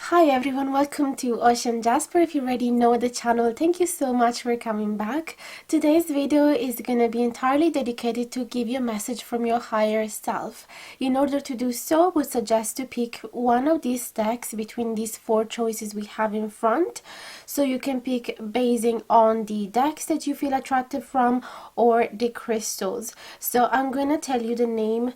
Hi everyone, welcome to Ocean Jasper. If you already know the channel, thank you so much for coming back. Today's video is going to be entirely dedicated to give you a message from your higher self. In order to do so, I would suggest to pick one of these decks between these four choices we have in front. So you can pick basing on the decks that you feel attracted from or the crystals. So I'm going to tell you the name.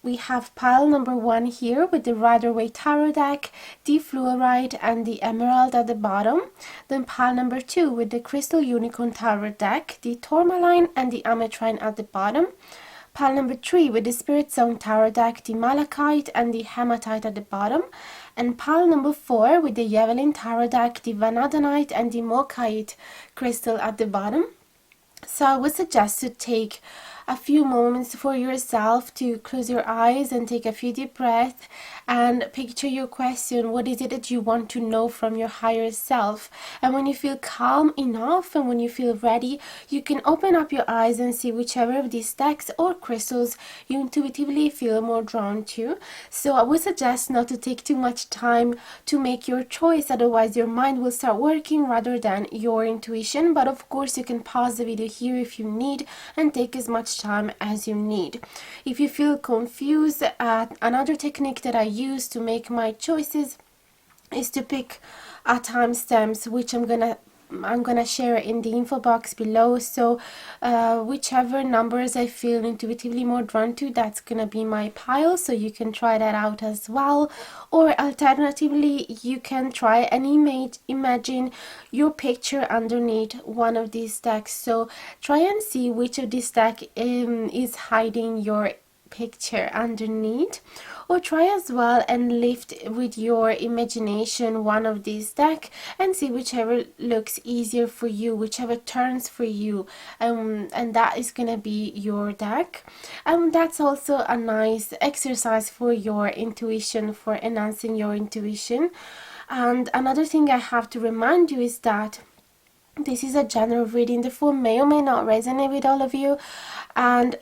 We have pile number 1 here with the Rider-Waite Tarot deck, the Fluorite and the Emerald at the bottom. Then pile number 2 with the Crystal Unicorn Tarot deck, the Tourmaline and the Ametrine at the bottom. Pile number 3 with the Spirit Zone Tarot deck, the Malachite and the Hematite at the bottom. And pile number 4 with the Evelyn Tarot deck, the Vanadonite and the Mochaite crystal at the bottom. So I would suggest to take a few moments for yourself to close your eyes and take a few deep breaths and picture your question. What is it that you want to know from your higher self? And when you feel calm enough and when you feel ready, you can open up your eyes and see whichever of these decks or crystals you intuitively feel more drawn to. So I would suggest not to take too much time to make your choice, otherwise your mind will start working rather than your intuition. But of course you can pause the video here if you need and take as much time as you need. If you feel confused, another technique that I use to make my choices is to pick timestamps, which I'm gonna share in the info box below. So whichever numbers I feel intuitively more drawn to, that's gonna be my pile, so you can try that out as well. Or alternatively, you can try and imagine your picture underneath one of these decks. So try and see which of these deck is hiding your picture underneath, or try as well and lift with your imagination one of these deck and see whichever looks easier for you, whichever turns for you, and that is gonna be your deck. And that's also a nice exercise for your intuition, for enhancing your intuition. And another thing I have to remind you is that this is a general reading. The form may or may not resonate with all of you,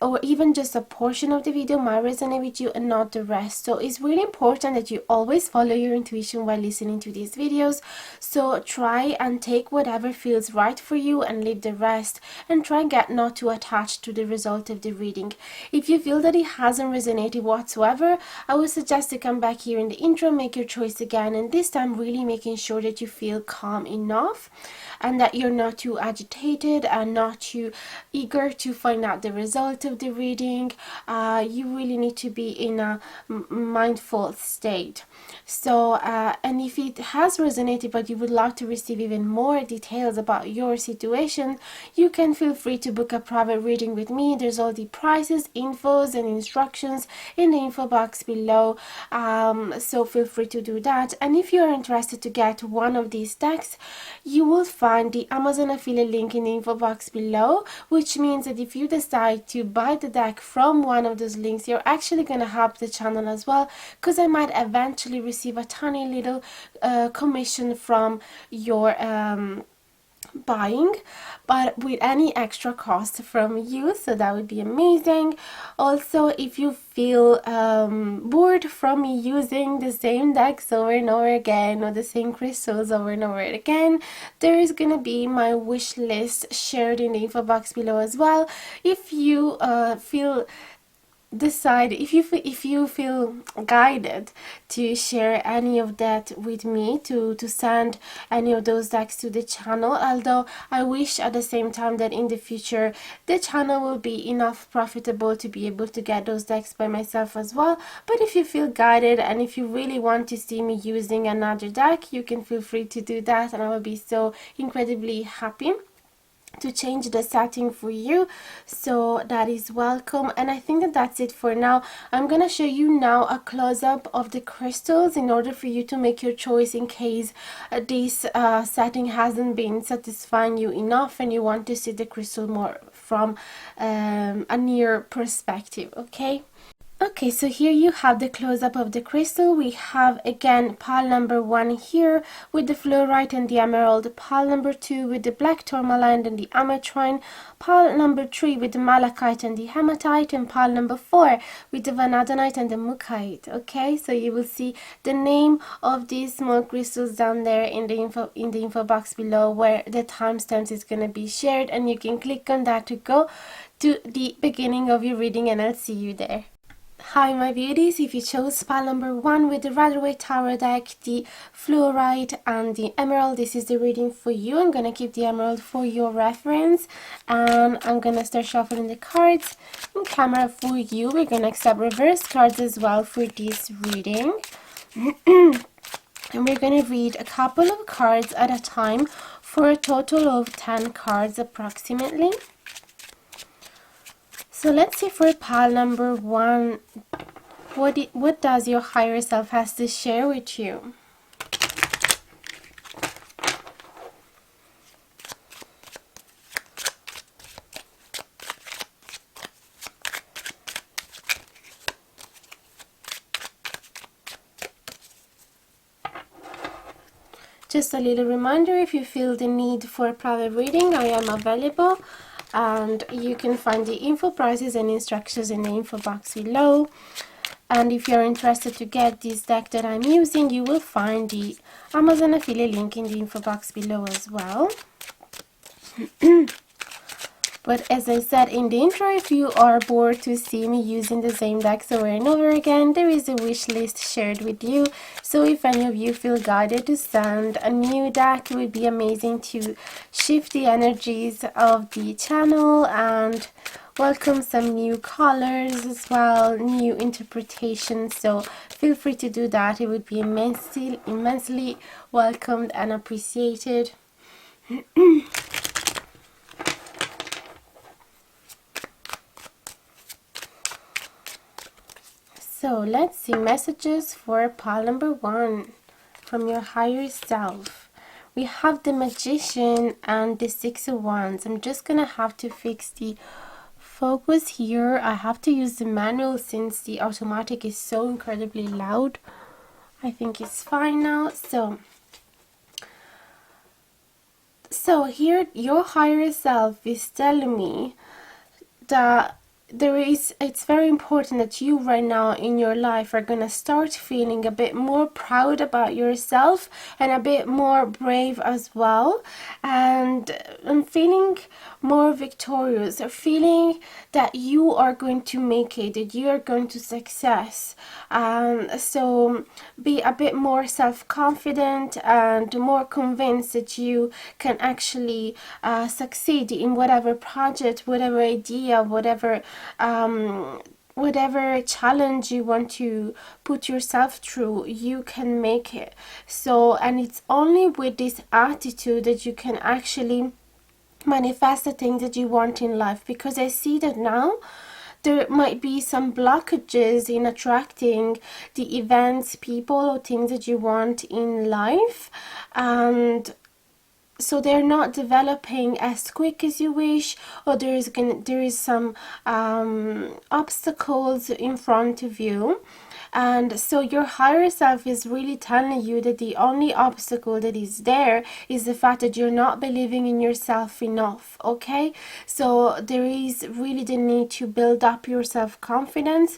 or even just a portion of the video might resonate with you and not the rest. So it's really important that you always follow your intuition while listening to these videos. So try and take whatever feels right for you and leave the rest, and try and get not too attached to the result of the reading. If you feel that it hasn't resonated whatsoever, I would suggest to come back here in the intro, make your choice again, and this time really making sure that you feel calm enough and that you're not too agitated and not too eager to find out the result of the reading. You really need to be in a mindful state. So and if it has resonated but you would like to receive even more details about your situation, you can feel free to book a private reading with me. There's all the prices, infos and instructions in the info box below, so feel free to do that. And if you're interested to get one of these decks, you will find the Amazon affiliate link in the info box below, which means that if you decide to buy the deck from one of those links, you're actually going to help the channel as well, because I might eventually receive a tiny little commission from your buying, but with any extra cost from you, so that would be amazing. Also, if you feel bored from me using the same decks over and over again, or the same crystals over and over again, there is gonna be my wish list shared in the info box below as well. If you if you feel guided to share any of that with me, to send any of those decks to the channel, although I wish at the same time that in the future the channel will be enough profitable to be able to get those decks by myself as well. But if you feel guided and if you really want to see me using another deck, you can feel free to do that, and I will be so incredibly happy to change the setting for you. So that is welcome. And I think that that's it for now. I'm gonna show you now a close-up of the crystals in order for you to make your choice in case this setting hasn't been satisfying you enough and you want to see the crystal more from a near perspective. Okay. Okay, so here you have the close-up of the crystal. We have again pile number 1 here with the fluorite and the emerald, pile number 2 with the black tourmaline and the ametrine, pile number 3 with the malachite and the hematite, and pile number 4 with the vanadonite and the mookaite. Okay, so you will see the name of these small crystals down there in the info box below, where the timestamps is going to be shared, and you can click on that to go to the beginning of your reading, and I'll see you there. Hi my beauties, if you chose pile number 1 with the Rider-Waite Tower deck, the fluorite and the emerald, this is the reading for you. I'm going to keep the emerald for your reference, and I'm going to start shuffling the cards in camera for you. We're going to accept reverse cards as well for this reading. And we're going to read a couple of cards at a time for a total of 10 cards approximately. So let's see for pile number 1, what does your higher self has to share with you? Just a little reminder, if you feel the need for a private reading, I am available. And you can find the info prices and instructions in the info box below. And if you're interested to get this deck that I'm using, you will find the Amazon affiliate link in the info box below as well. But as I said in the intro, if you are bored to see me using the same decks over and over again, there is a wish list shared with you. So if any of you feel guided to send a new deck, it would be amazing to shift the energies of the channel and welcome some new colors as well, new interpretations. So feel free to do that. It would be immensely welcomed and appreciated. So let's see messages for pile number 1 from your higher self. We have the Magician and the 6 of Wands. I'm just gonna have to fix the focus here. I have to use the manual since the automatic is so incredibly loud. I think it's fine now. So here your higher self is telling me that it's very important that you right now in your life are gonna start feeling a bit more proud about yourself and a bit more brave as well, and feeling more victorious, or feeling that you are going to make it, that you are going to success. So be a bit more self-confident and more convinced that you can actually succeed in whatever project, whatever idea, whatever challenge you want to put yourself through, you can make it. So, and it's only with this attitude that you can actually manifest the things that you want in life, because I see that now there might be some blockages in attracting the events, people, or things that you want in life, and so they're not developing as quick as you wish, or there is some obstacles in front of you. And so your higher self is really telling you that the only obstacle that is there is the fact that you're not believing in yourself enough. Okay, so there is really the need to build up your self-confidence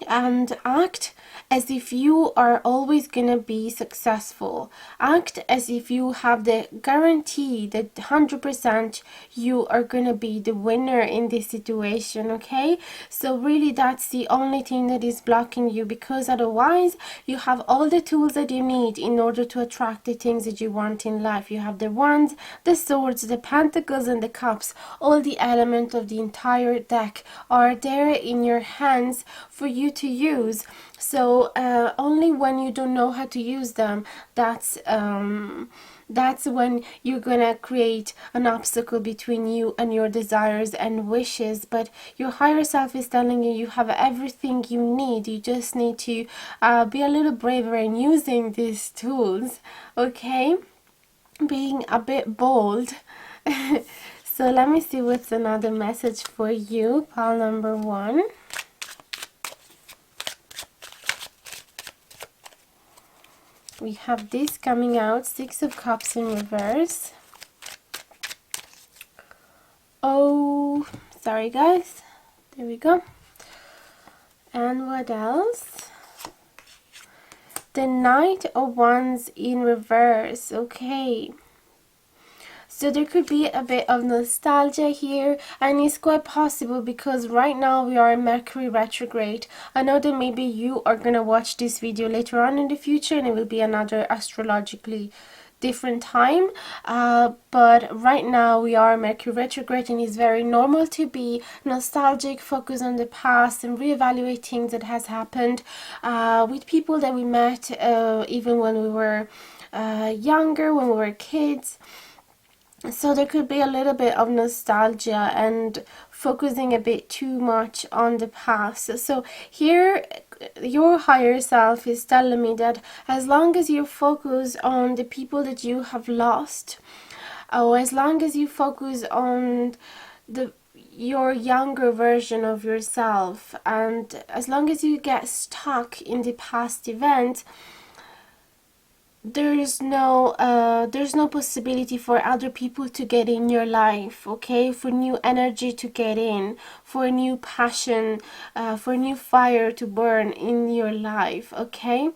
and act as if you are always gonna be successful. Act as if you have the guarantee that 100% you are gonna be the winner in this situation. Okay, so really that's the only thing that is blocking you, because otherwise you have all the tools that you need in order to attract the things that you want in life. You have the wands, the swords, the pentacles, and the cups. All the elements of the entire deck are there in your hands for you to use. So only when you don't know how to use them, that's when you're gonna create an obstacle between you and your desires and wishes. But your higher self is telling you have everything you need. You just need to be a little braver in using these tools. Okay, being a bit bold. So let me see what's another message for you, pile number 1. We have this coming out, Six of Cups in reverse. Oh, sorry guys. There we go. And what else? The Knight of Wands in reverse. Okay. So there could be a bit of nostalgia here, and it's quite possible because right now we are in Mercury retrograde. I know that maybe you are gonna watch this video later on in the future and it will be another astrologically different time, but right now we are Mercury retrograde, and it's very normal to be nostalgic, focus on the past and reevaluate things that has happened with people that we met even when we were younger, when we were kids. So there could be a little bit of nostalgia and focusing a bit too much on the past. So here your higher self is telling me that as long as you focus on the people that you have lost, or as long as you focus on your younger version of yourself, and as long as you get stuck in the past event, there's no possibility for other people to get in your life, okay, for new energy to get in, for new passion, for new fire to burn in your life, okay.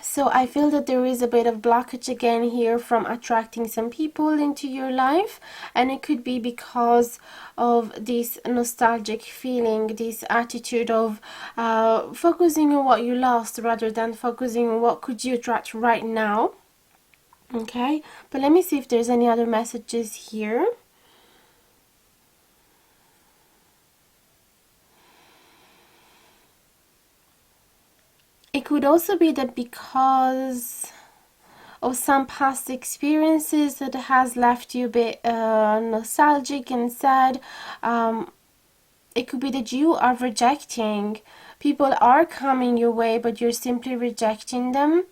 So I feel that there is a bit of blockage again here from attracting some people into your life, and it could be because of this nostalgic feeling, this attitude of focusing on what you lost rather than focusing on what could you attract right now. Okay, but let me see if there's any other messages here. It could also be that because of some past experiences that has left you a bit nostalgic and sad. It could be that you are rejecting. People are coming your way, but you're simply rejecting them.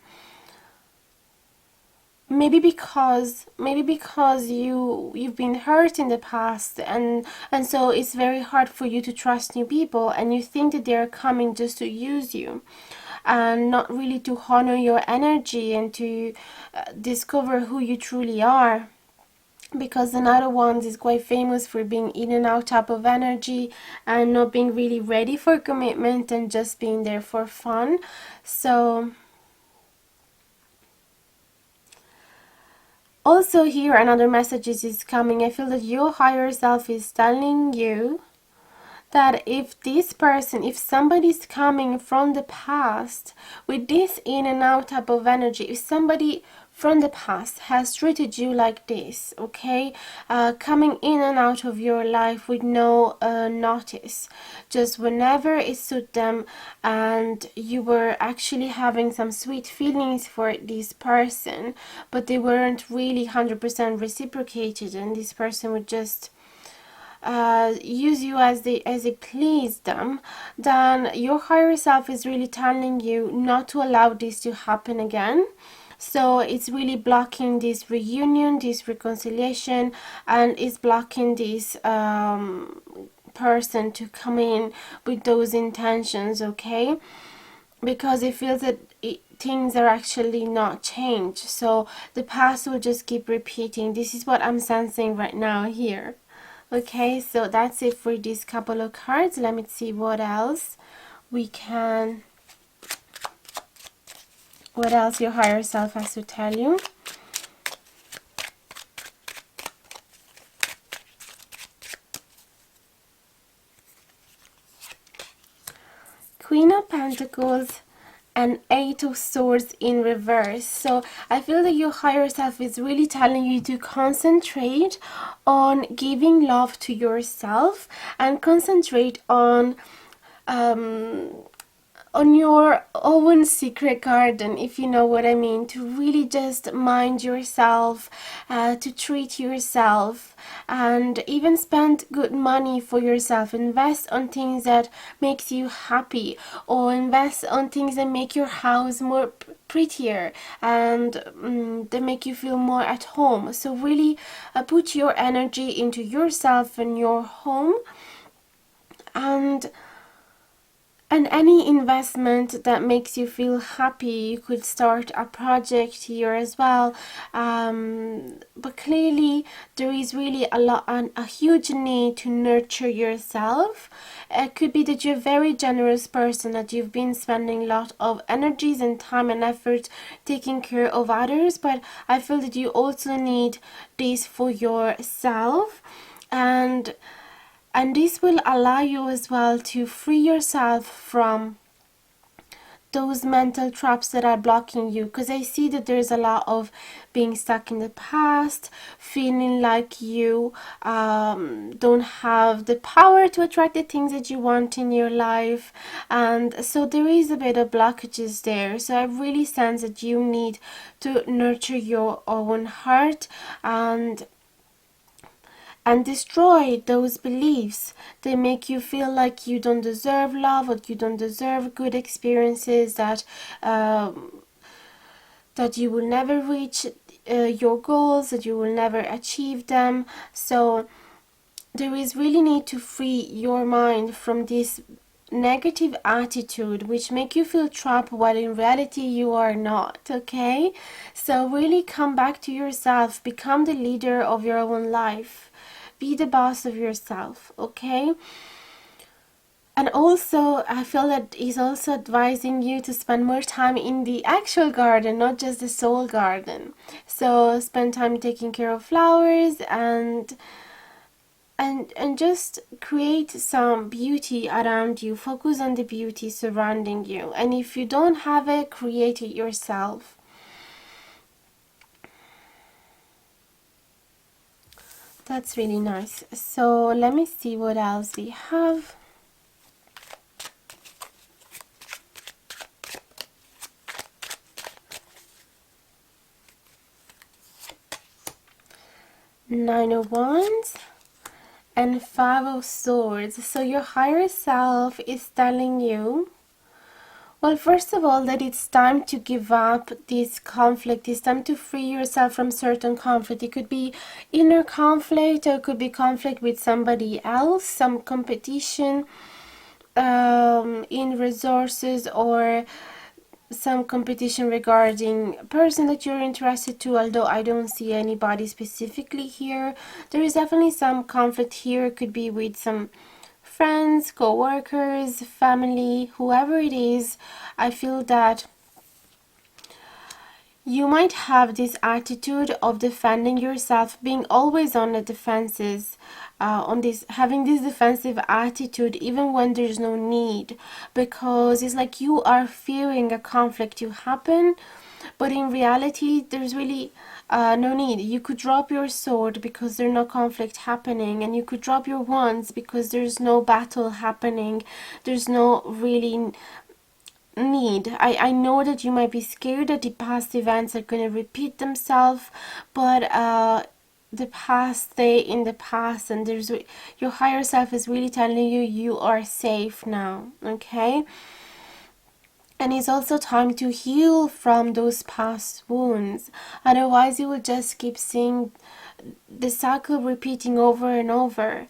Maybe because you've been hurt in the past, and so it's very hard for you to trust new people, and you think that they're coming just to use you and not really to honor your energy and to discover who you truly are. Because the Knight of Wands is quite famous for being in and out type of energy and not being really ready for commitment and just being there for fun. So also here another message is coming. I feel that your higher self is telling you that if somebody's coming from the past with this in and out type of energy, if somebody from the past has treated you like this, okay, coming in and out of your life with no notice, just whenever it suit them, and you were actually having some sweet feelings for this person, but they weren't really 100% reciprocated, and this person would just use you as it pleased them, then your higher self is really telling you not to allow this to happen again. So it's really blocking this reunion, this reconciliation, and it's blocking this person to come in with those intentions, okay? Because it feels that things are actually not changed. So the past will just keep repeating. This is what I'm sensing right now here. Okay, so that's it for these couple of cards. Let me see what else what else your higher self has to tell you. Queen of Pentacles and Eight of Swords in reverse. So I feel that your higher self is really telling you to concentrate on giving love to yourself and concentrate on your own secret garden, if you know what I mean, to really just mind yourself, to treat yourself, and even spend good money for yourself. Invest on things that makes you happy, or invest on things that make your house more prettier and that make you feel more at home. So really put your energy into yourself and your home, and And any investment that makes you feel happy, you could start a project here as well. But clearly there is really a huge need to nurture yourself. It could be that you're a very generous person, that you've been spending a lot of energies and time and effort taking care of others, but I feel that you also need this for yourself. And this will allow you as well to free yourself from those mental traps that are blocking you, because I see that there's a lot of being stuck in the past, feeling like you don't have the power to attract the things that you want in your life, and so there is a bit of blockages there. So I really sense that you need to nurture your own heart and destroy those beliefs. They make you feel like you don't deserve love, or you don't deserve good experiences, that you will never reach your goals, that you will never achieve them. So there is really need to free your mind from this negative attitude which make you feel trapped while in reality you are not. Okay, so really come back to yourself, become the leader of your own life, be the boss of yourself. Okay, and also I feel that he's also advising you to spend more time in the actual garden, not just the soul garden. So spend time taking care of flowers and just create some beauty around you. Focus on the beauty surrounding you, and if you don't have it, create it yourself. That's really nice. So let me see what else we have. Nine of Wands and Five of Swords. So your higher self is telling you, well, first of all, that it's time to give up this conflict. It's time to free yourself from certain conflict. It could be inner conflict, or it could be conflict with somebody else, some competition in resources, or some competition regarding a person that you're interested to, although I don't see anybody specifically here. There is definitely some conflict here. It could be with some friends, co-workers, family, whoever it is. I feel that you might have this attitude of defending yourself, being always on the defenses, having this defensive attitude even when there's no need, because it's like you are fearing a conflict to happen, but in reality there's really no need. You could drop your sword because there's no conflict happening, and you could drop your wands because there's no battle happening. There's no really need. I know that you might be scared that the past events are going to repeat themselves, but the past stay in the past, and your higher self is really telling you you are safe now. Okay, and it's also time to heal from those past wounds, otherwise you will just keep seeing the cycle repeating over and over.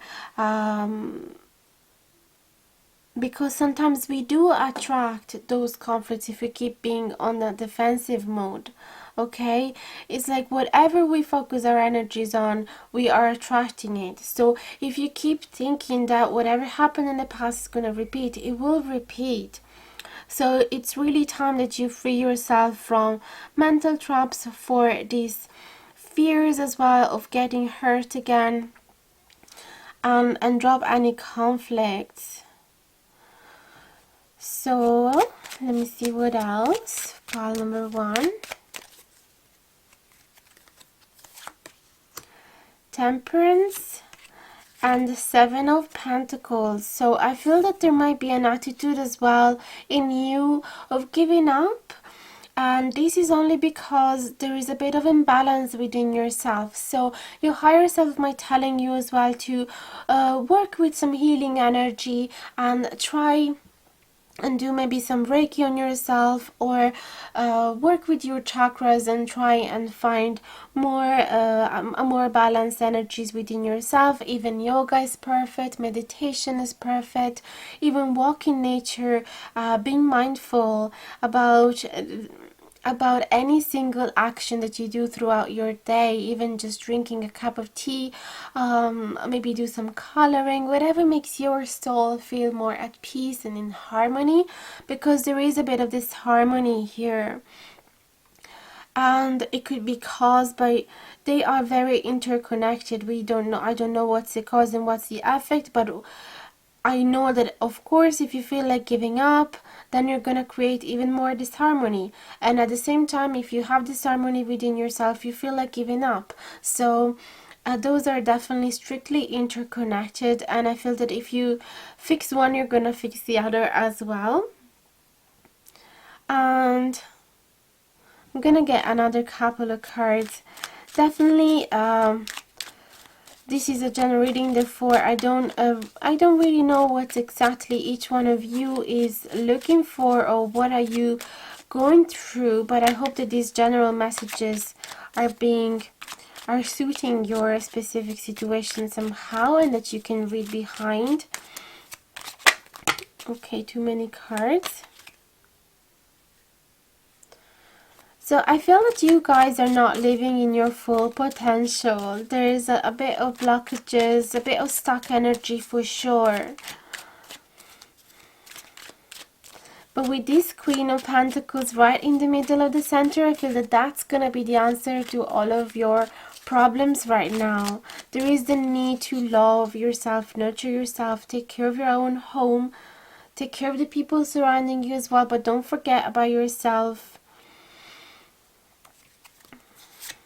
Because sometimes we do attract those conflicts if we keep being on the defensive mode. Okay, it's like whatever we focus our energies on, we are attracting it. So if you keep thinking that whatever happened in the past is going to repeat, it will repeat. So it's really time that you free yourself from mental traps, for these fears as well of getting hurt again, and drop any conflicts. So let me see what else. Pile number 1. Temperance and the 7 of Pentacles. So I feel that there might be an attitude as well in you of giving up. And this is only because there is a bit of imbalance within yourself. So your higher self might telling you as well to work with some healing energy and try and do maybe some Reiki on yourself, or work with your chakras and try and find more balanced energies within yourself. Even yoga is perfect, meditation is perfect, even walk in nature, being mindful about any single action that you do throughout your day, even just drinking a cup of tea, maybe do some coloring, whatever makes your soul feel more at peace and in harmony, because there is a bit of disharmony here. And it could be caused by, they are very interconnected. We don't know, I don't know what's the cause and what's the effect, but I know that, of course, if you feel like giving up, then you're going to create even more disharmony. And at the same time, if you have disharmony within yourself, you feel like giving up. So those are definitely strictly interconnected. And I feel that if you fix one, you're going to fix the other as well. And I'm going to get another couple of cards. Definitely, this is a general reading, therefore I don't really know what exactly each one of you is looking for, or what are you going through, but I hope that these general messages are suiting your specific situation somehow, and that you can read behind. Okay, too many cards. So I feel that you guys are not living in your full potential. There is a bit of blockages, a bit of stuck energy for sure. But with this Queen of Pentacles right in the middle of the center, I feel that that's going to be the answer to all of your problems right now. There is the need to love yourself, nurture yourself, take care of your own home, take care of the people surrounding you as well, but don't forget about yourself.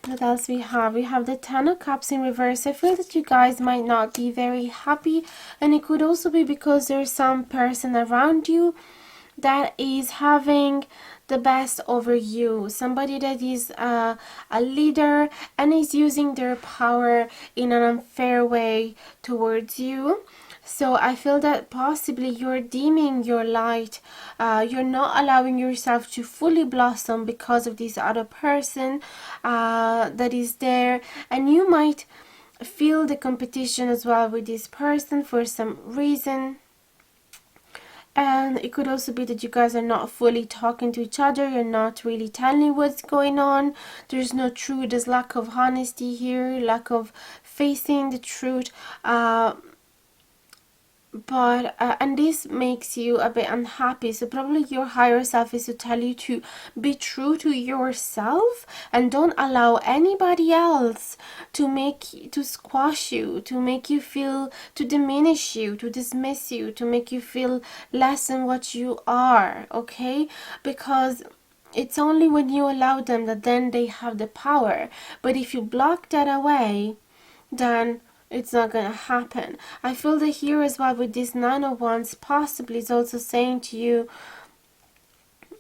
What else we have? We have the Ten of Cups in reverse. I feel that you guys might not be very happy, and it could also be because there's some person around you that is having the best over you. Somebody that is a leader and is using their power in an unfair way towards you. So I feel that possibly you're dimming your light. You're not allowing yourself to fully blossom because of this other person that is there. And you might feel the competition as well with this person for some reason. And it could also be that you guys are not fully talking to each other. You're not really telling what's going on. There's no truth. There's lack of honesty here, lack of facing the truth. And this makes you a bit unhappy. So probably your higher self is to tell you to be true to yourself and don't allow anybody else to squash you, to make you feel, to diminish you, to dismiss you, to make you feel less than what you are. Okay, because it's only when you allow them that then they have the power. But if you block that away, then it's not gonna happen. I feel that here as well with this Nine of Wands possibly is also saying to you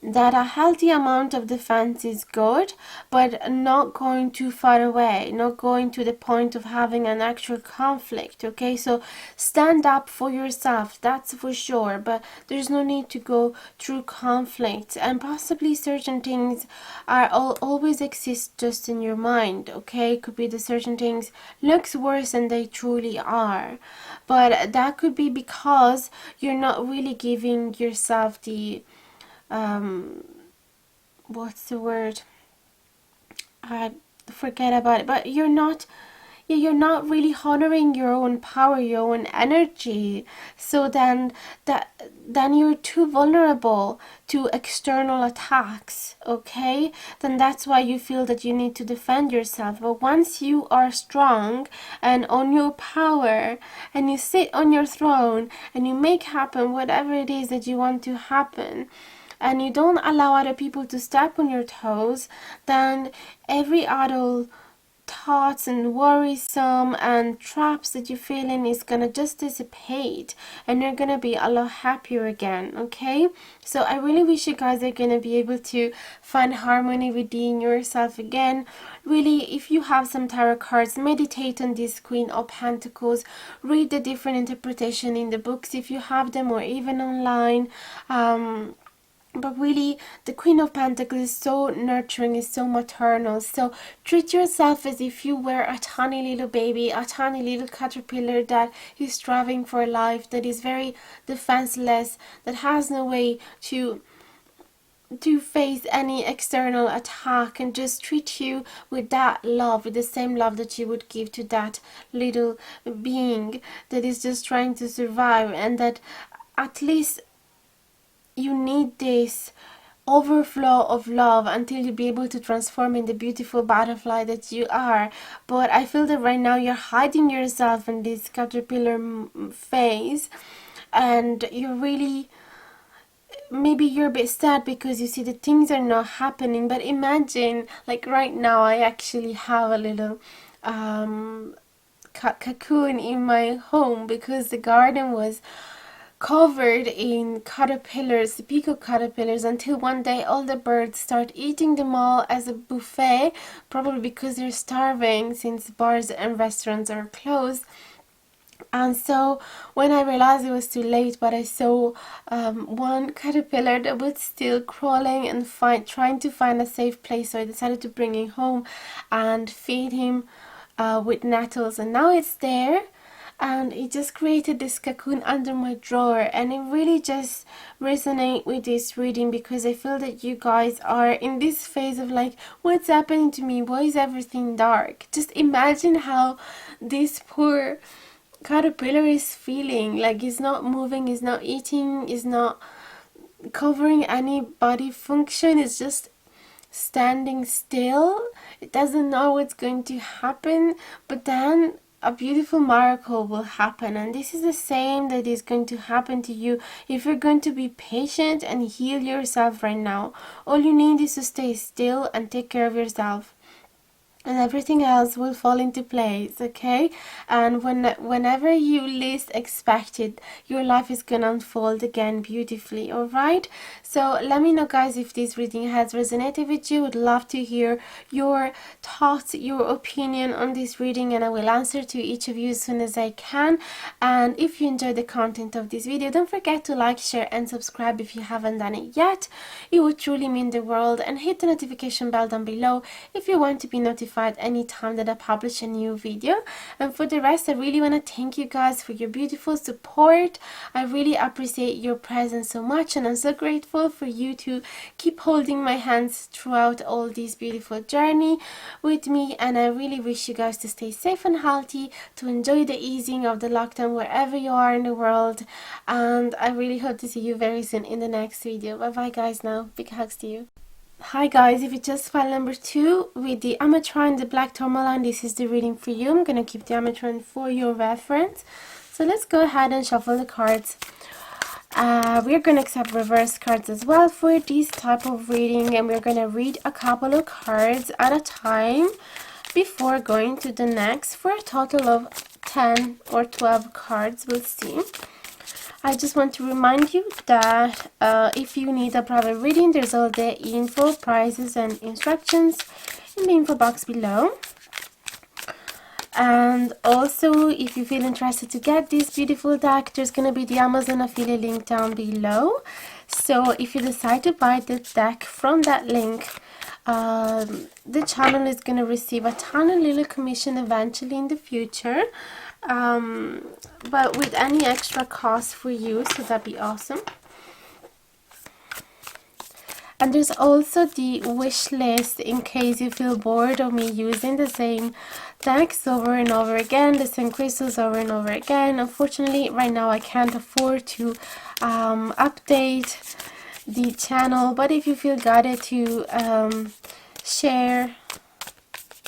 that a healthy amount of defense is good, but not going too far away, not going to the point of having an actual conflict. Okay, so stand up for yourself, that's for sure, but there's no need to go through conflict. And possibly certain things are always exist just in your mind. Okay, could be that certain things looks worse than they truly are, but that could be because you're not really giving yourself the what's the word, I forget about it, but you're not really honoring your own power, your own energy. So then you're too vulnerable to external attacks. Okay, then that's why you feel that you need to defend yourself. But once you are strong and on your power, and you sit on your throne and you make happen whatever it is that you want to happen, and you don't allow other people to step on your toes, then every other thoughts and worrisome and traps that you're feeling is gonna just dissipate, and you're gonna be a lot happier again. Okay, so I really wish you guys are gonna be able to find harmony within yourself again. Really, if you have some tarot cards, meditate on this Queen of Pentacles, read the different interpretation in the books if you have them, or even online. But really, the Queen of Pentacles is so nurturing, is so maternal. So treat yourself as if you were a tiny little baby, a tiny little caterpillar that is striving for life, that is very defenseless, that has no way to face any external attack, and just treat you with that love, with the same love that you would give to that little being that is just trying to survive, and that at least you need this overflow of love until you be able to transform in the beautiful butterfly that you are. But I feel that right now you're hiding yourself in this caterpillar phase, and you're really, maybe you're a bit sad because you see that things are not happening. But imagine, like right now I actually have a little cocoon in my home because the garden was covered in caterpillars, peacock caterpillars, until one day all the birds start eating them all as a buffet, probably because they're starving since bars and restaurants are closed. And so when I realized it was too late, but I saw one caterpillar that was still crawling and trying to find a safe place, so I decided to bring him home and feed him with nettles, and now it's there. And it just created this cocoon under my drawer, and it really just resonate with this reading because I feel that you guys are in this phase of like, what's happening to me? Why is everything dark? Just imagine how this poor caterpillar is feeling. Like, it's not moving, it's not eating, it's not covering any body function, it's just standing still. It doesn't know what's going to happen, but then a beautiful miracle will happen. And this is the same that is going to happen to you if you're going to be patient and heal yourself right now. All you need is to stay still and take care of yourself, and everything else will fall into place. Okay, and whenever you least expect it, your life is gonna unfold again beautifully. All right, so let me know, guys, if this reading has resonated with you. Would love to hear your thoughts, your opinion on this reading, and I will answer to each of you as soon as I can. And if you enjoyed the content of this video, don't forget to like, share and subscribe if you haven't done it yet. It would truly mean the world. And hit the notification bell down below if you want to be notified anytime that I publish a new video. And for the rest, I really want to thank you guys for your beautiful support. I really appreciate your presence so much, and I'm so grateful for you to keep holding my hands throughout all this beautiful journey with me. And I really wish you guys to stay safe and healthy, to enjoy the easing of the lockdown wherever you are in the world, and I really hope to see you very soon in the next video. Bye bye, guys. Now big hugs to you. Hi guys, if you just file number 2 with the Ametrine, the black tourmaline, this is the reading for you. I'm going to keep the Ametrine for your reference. So let's go ahead and shuffle the cards. We're going to accept reverse cards as well for this type of reading, and we're going to read a couple of cards at a time before going to the next for a total of 10 or 12 cards. We'll see. I just want to remind you that if you need a private reading, there's all the info, prices and instructions in the info box below. And also, if you feel interested to get this beautiful deck, there's going to be the Amazon affiliate link down below. So if you decide to buy the deck from that link, the channel is going to receive a tiny little commission eventually in the future. But with any extra cost for you, so that'd be awesome. And there's also the wish list in case you feel bored of me using the same decks over and over again, the same crystals over and over again. Unfortunately, right now I can't afford to update the channel, but if you feel guided to share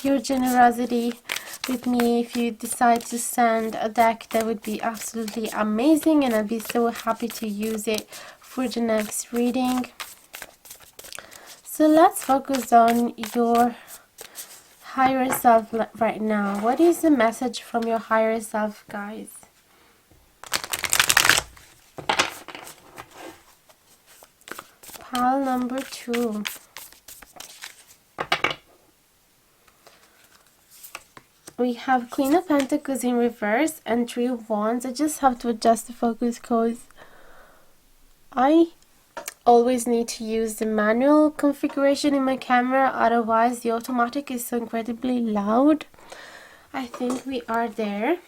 your generosity with me, if you decide to send a deck, that would be absolutely amazing, and I'd be so happy to use it for the next reading. So let's focus on your higher self right now? What is the message from your higher self, guys? Pile number 2. We have Queen of Pentacles in reverse and 3 of Wands. I just have to adjust the focus because I always need to use the manual configuration in my camera, otherwise the automatic is so incredibly loud. I think we are there.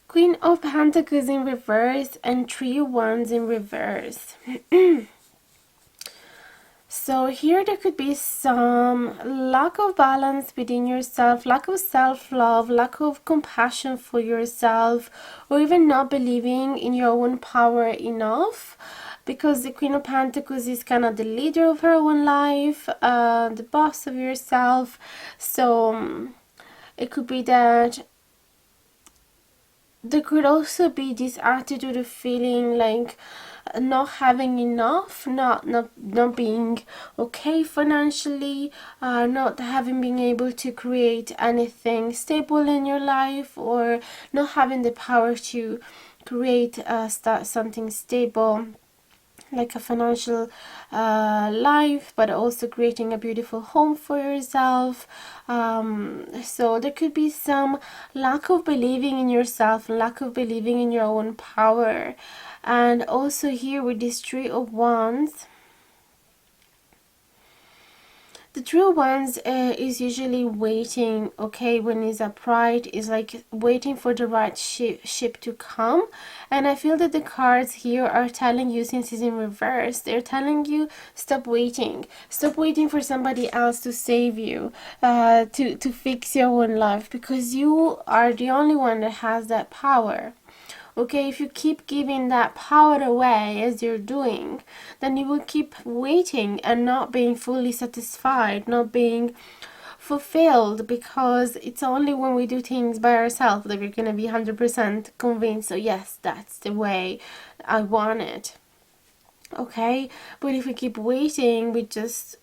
Queen of Pentacles in reverse and 3 of Wands in reverse. So here there could be some lack of balance within yourself, lack of self-love, lack of compassion for yourself, or even not believing in your own power enough, because the Queen of Pentacles is kind of the leader of her own life, the boss of yourself. So it could be that there could also be this attitude of feeling like not having enough, not being okay financially, not having been able to create anything stable in your life, or not having the power to create start something stable like a financial life, but also creating a beautiful home for yourself. So there could be some lack of believing in yourself, lack of believing in your own power. And also here with this 3 of Wands, the Three of Wands is usually waiting, okay, when it's upright, is like waiting for the right ship to come. And I feel that the cards here are telling you, since it's in reverse, they're telling you stop waiting. Stop waiting for somebody else to save you, to fix your own life, because you are the only one that has that power. Okay, if you keep giving that power away as you're doing, then you will keep waiting and not being fully satisfied, not being fulfilled, because it's only when we do things by ourselves that we're going to be 100% convinced, so yes, that's the way I want it. Okay, but if we keep waiting, we just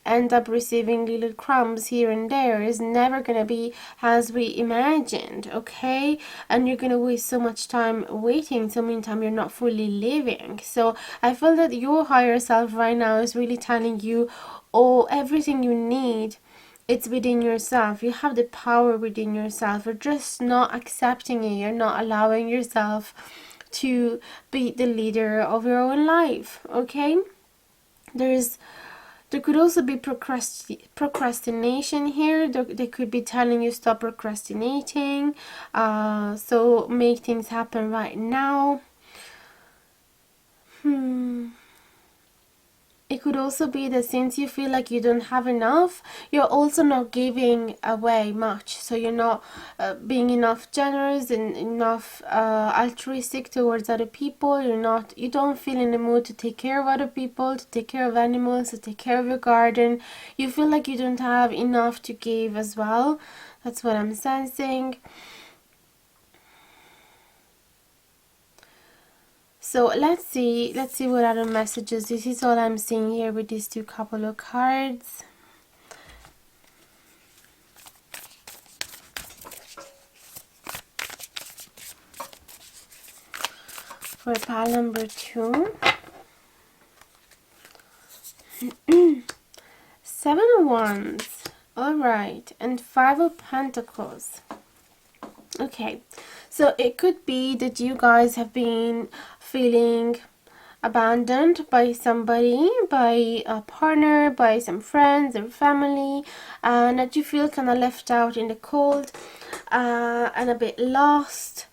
end up receiving little crumbs here and there. Is never gonna be as we imagined, okay? And you're gonna waste so much time waiting, so meantime you're not fully living. So I feel that your higher self right now is really telling you, oh, everything you need, it's within yourself. You have the power within yourself. You're just not accepting it. You're not allowing yourself to be the leader of your own life, okay? There could also be procrastination here. They could be telling you stop procrastinating, so make things happen right now. It could also be that since you feel like you don't have enough, you're also not giving away much. So you're not being enough generous and enough altruistic towards other people. You don't feel in the mood to take care of other people, to take care of animals, to take care of your garden. You feel like you don't have enough to give as well. That's what I'm sensing. So let's see what other messages. This is all I'm seeing here with these two couple of cards. For pile number 2. 7 of Wands. Alright, and 5 of Pentacles. Okay, so it could be that you guys have been feeling abandoned by somebody, by a partner, by some friends or family, and that you feel kind of left out in the cold and a bit lost.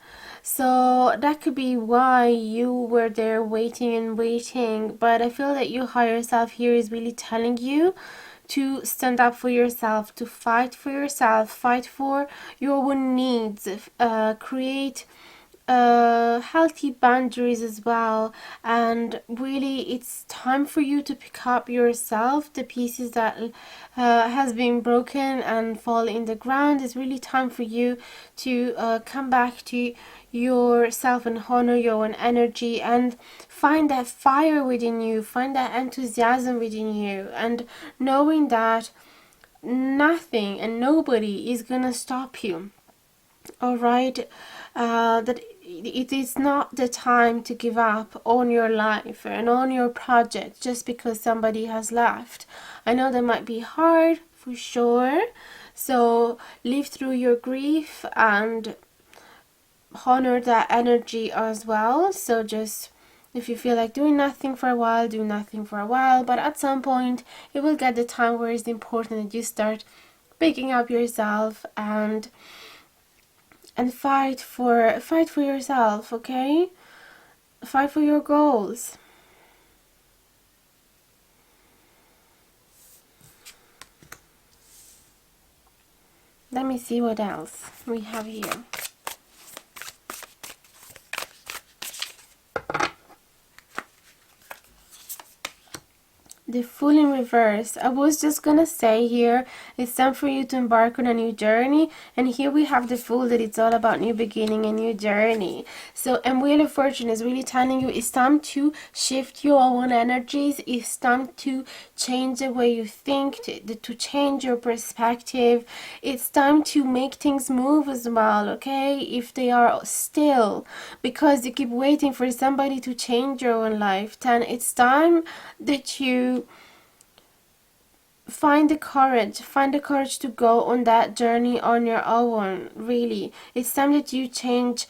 So that could be why you were there waiting and waiting. But I feel that your higher self here is really telling you to stand up for yourself, to fight for yourself, fight for your own needs, create healthy boundaries as well. And really it's time for you to pick up yourself, the pieces that has been broken and fall in the ground. It's really time for you to come back to yourself and honor your own energy and find that fire within you, find that enthusiasm within you, and knowing that nothing and nobody is gonna stop you. All right, that it is not the time to give up on your life and on your project just because somebody has left. I know that might be hard for sure, so live through your grief and honor that energy as well. So just, if you feel like doing nothing for a while, do nothing for a while, but at some point it will get the time where it's important that you start picking up yourself and fight for yourself, okay? Fight for your goals. Let me see what else we have here. The Fool in reverse. I was just gonna say here, it's time for you to embark on a new journey, and here we have the Fool, that it's all about new beginning and new journey. So, and Wheel of Fortune is really telling you it's time to shift your own energies. It's time to change the way you think, to change your perspective. It's time to make things move as well, okay? If they are still, because you keep waiting for somebody to change your own life, then it's time that you find the courage to go on that journey on your own. Really, it's time that you change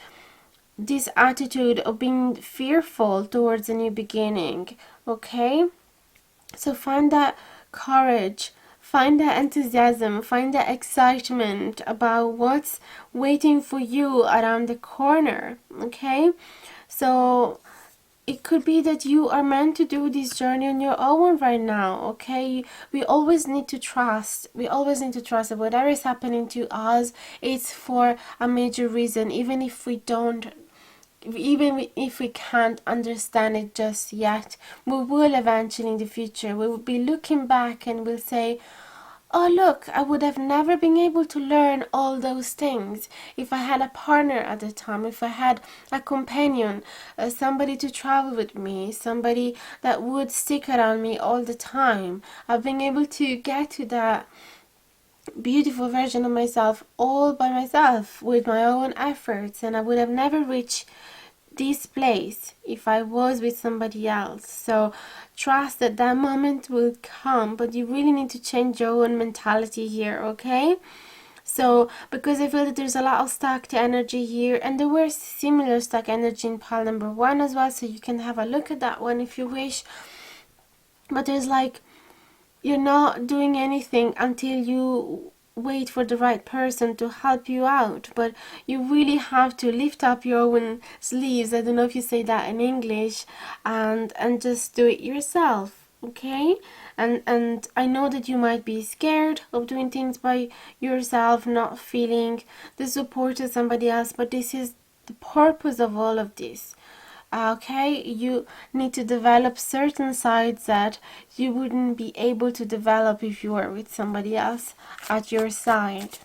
this attitude of being fearful towards a new beginning, okay? So find that courage, find that enthusiasm, find that excitement about what's waiting for you around the corner, okay? So it could be that you are meant to do this journey on your own right now, okay? We always need to trust. We always need to trust that whatever is happening to us, it's for a major reason, even if we can't understand it just yet. We will eventually in the future. We will be looking back and we'll say, oh look, I would have never been able to learn all those things if I had a partner at the time, if I had a companion, somebody to travel with me, somebody that would stick around me all the time. I've been able to get to that beautiful version of myself all by myself with my own efforts, and I would have never reached this place if I was with somebody else. So trust that that moment will come, but you really need to change your own mentality here, okay? So because I feel that there's a lot of stuck energy here, and there were similar stuck energy in pile number 1 as well, so you can have a look at that one if you wish. But there's like, you're not doing anything until you wait for the right person to help you out, but you really have to lift up your own sleeves, I don't know if you say that in English, and just do it yourself, okay? And I know that you might be scared of doing things by yourself, not feeling the support of somebody else, but this is the purpose of all of this. Okay, you need to develop certain sides that you wouldn't be able to develop if you were with somebody else at your side.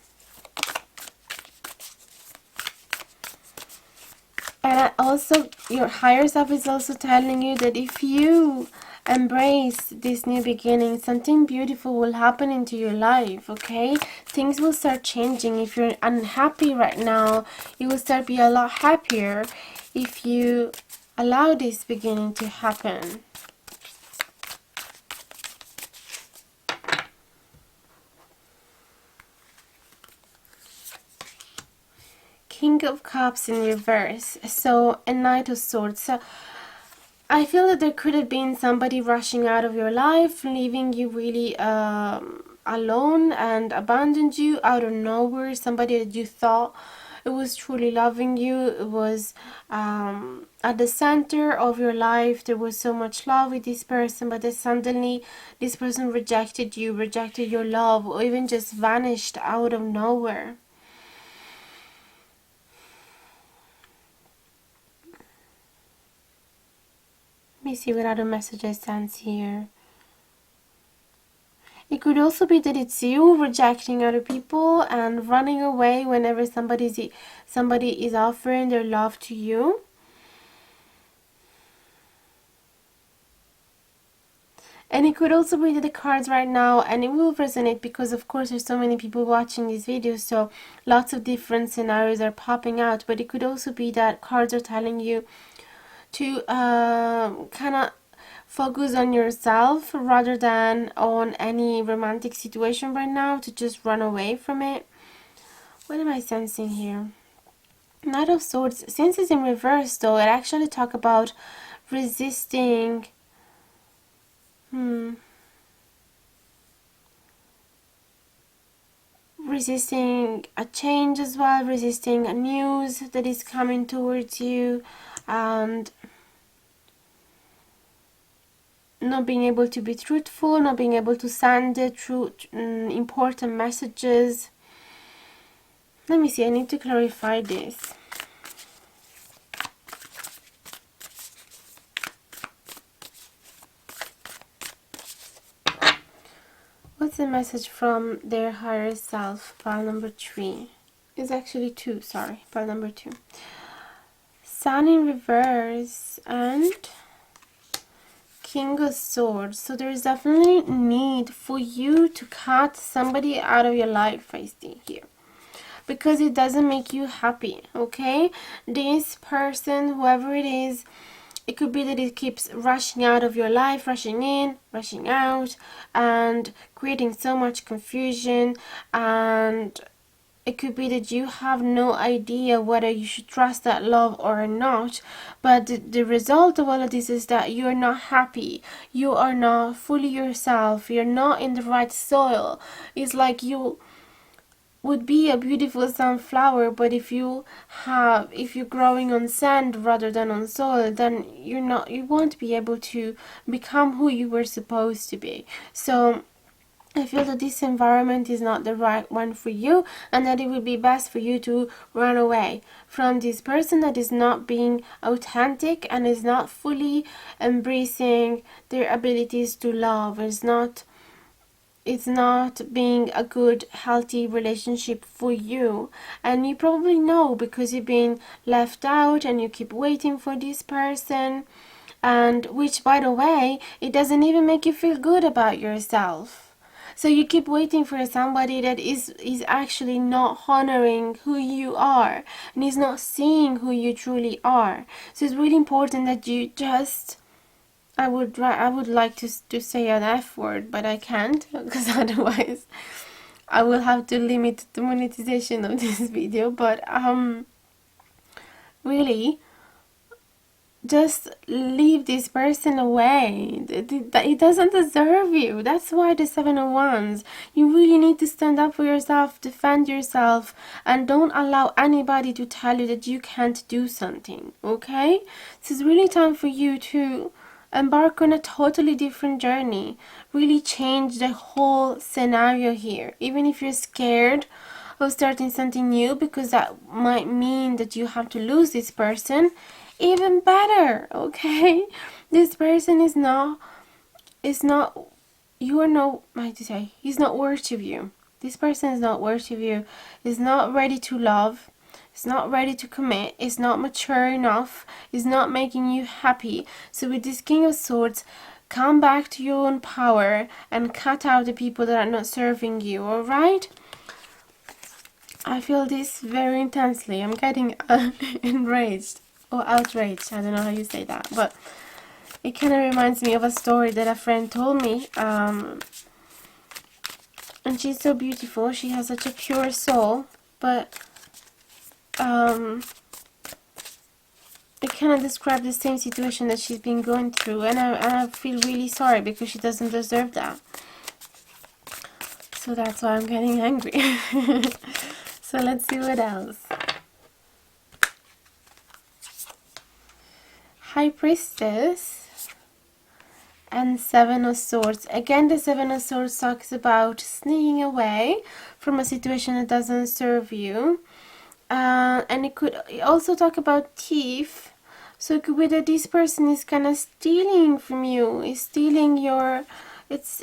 And also, your higher self is also telling you that if you embrace this new beginning, something beautiful will happen into your life, okay? Things will start changing. If you're unhappy right now, you will start be a lot happier if you allow this beginning to happen. King of Cups in reverse. So a Knight of Swords. So I feel that there could have been somebody rushing out of your life, leaving you really alone and abandoned you out of nowhere. Somebody that you thought it was truly loving you. It was at the center of your life. There was so much love with this person, but then suddenly this person rejected you, rejected your love, or even just vanished out of nowhere. Let me see what other messages stands here. It could also be that it's you rejecting other people and running away whenever somebody is offering their love to you. And it could also be that the cards right now, and it will resonate because of course there's so many people watching these videos, so lots of different scenarios are popping out, but it could also be that cards are telling you to kind of focus on yourself rather than on any romantic situation right now, to just run away from it. What am I sensing here? Knight of Swords. Since it's in reverse though, it actually talk about resisting resisting a change as well, resisting a news that is coming towards you, and not being able to be truthful, not being able to send the truth, important messages. Let me see, I need to clarify this. What's the message from their higher self? Pile number 3. It's actually 2, sorry. Pile number 2. Sun in reverse and King of Swords. So there is definitely need for you to cut somebody out of your life, I see here, because it doesn't make you happy, okay? This person, whoever it is, it could be that it keeps rushing out of your life, rushing in, rushing out, and creating so much confusion. And it could be that you have no idea whether you should trust that love or not. But the result of all of this is that you're not happy. You are not fully yourself. You're not in the right soil. It's like you would be a beautiful sunflower, but if you're growing on sand rather than on soil, then you won't be able to become who you were supposed to be. So I feel that this environment is not the right one for you, and that it would be best for you to run away from this person that is not being authentic and is not fully embracing their abilities to love. It's not being a good, healthy relationship for you. And you probably know because you've been left out and you keep waiting for this person. And which, by the way, it doesn't even make you feel good about yourself. So you keep waiting for somebody that is actually not honoring who you are and is not seeing who you truly are. So it's really important that you just... I would like to say an F word, but I can't, because otherwise I will have to limit the monetization of this video. But really, just leave this person away. It doesn't deserve you. That's why the 7 of Wands. You really need to stand up for yourself, defend yourself, and don't allow anybody to tell you that you can't do something, okay? This is really time for you to embark on a totally different journey. Really change the whole scenario here. Even if you're scared of starting something new, because that might mean that you have to lose this person, even better, okay? This person is not, you are no, how to say, he's not worthy of you. This person is not worthy of you, is not ready to love, is not ready to commit, is not mature enough, is not making you happy. So with this King of Swords, come back to your own power and cut out the people that are not serving you, alright? I feel this very intensely. I'm getting enraged or outraged. I don't know how you say that, but it kind of reminds me of a story that a friend told me. And she's so beautiful. She has such a pure soul, but it kind of describes the same situation that she's been going through, and I feel really sorry because she doesn't deserve that. So that's why I'm getting angry. So let's see what else. High Priestess and 7 of Swords. Again, the 7 of Swords talks about sneaking away from a situation that doesn't serve you. And it could also talk about thief. So it could be that this person is kind of stealing from you, is stealing your, it's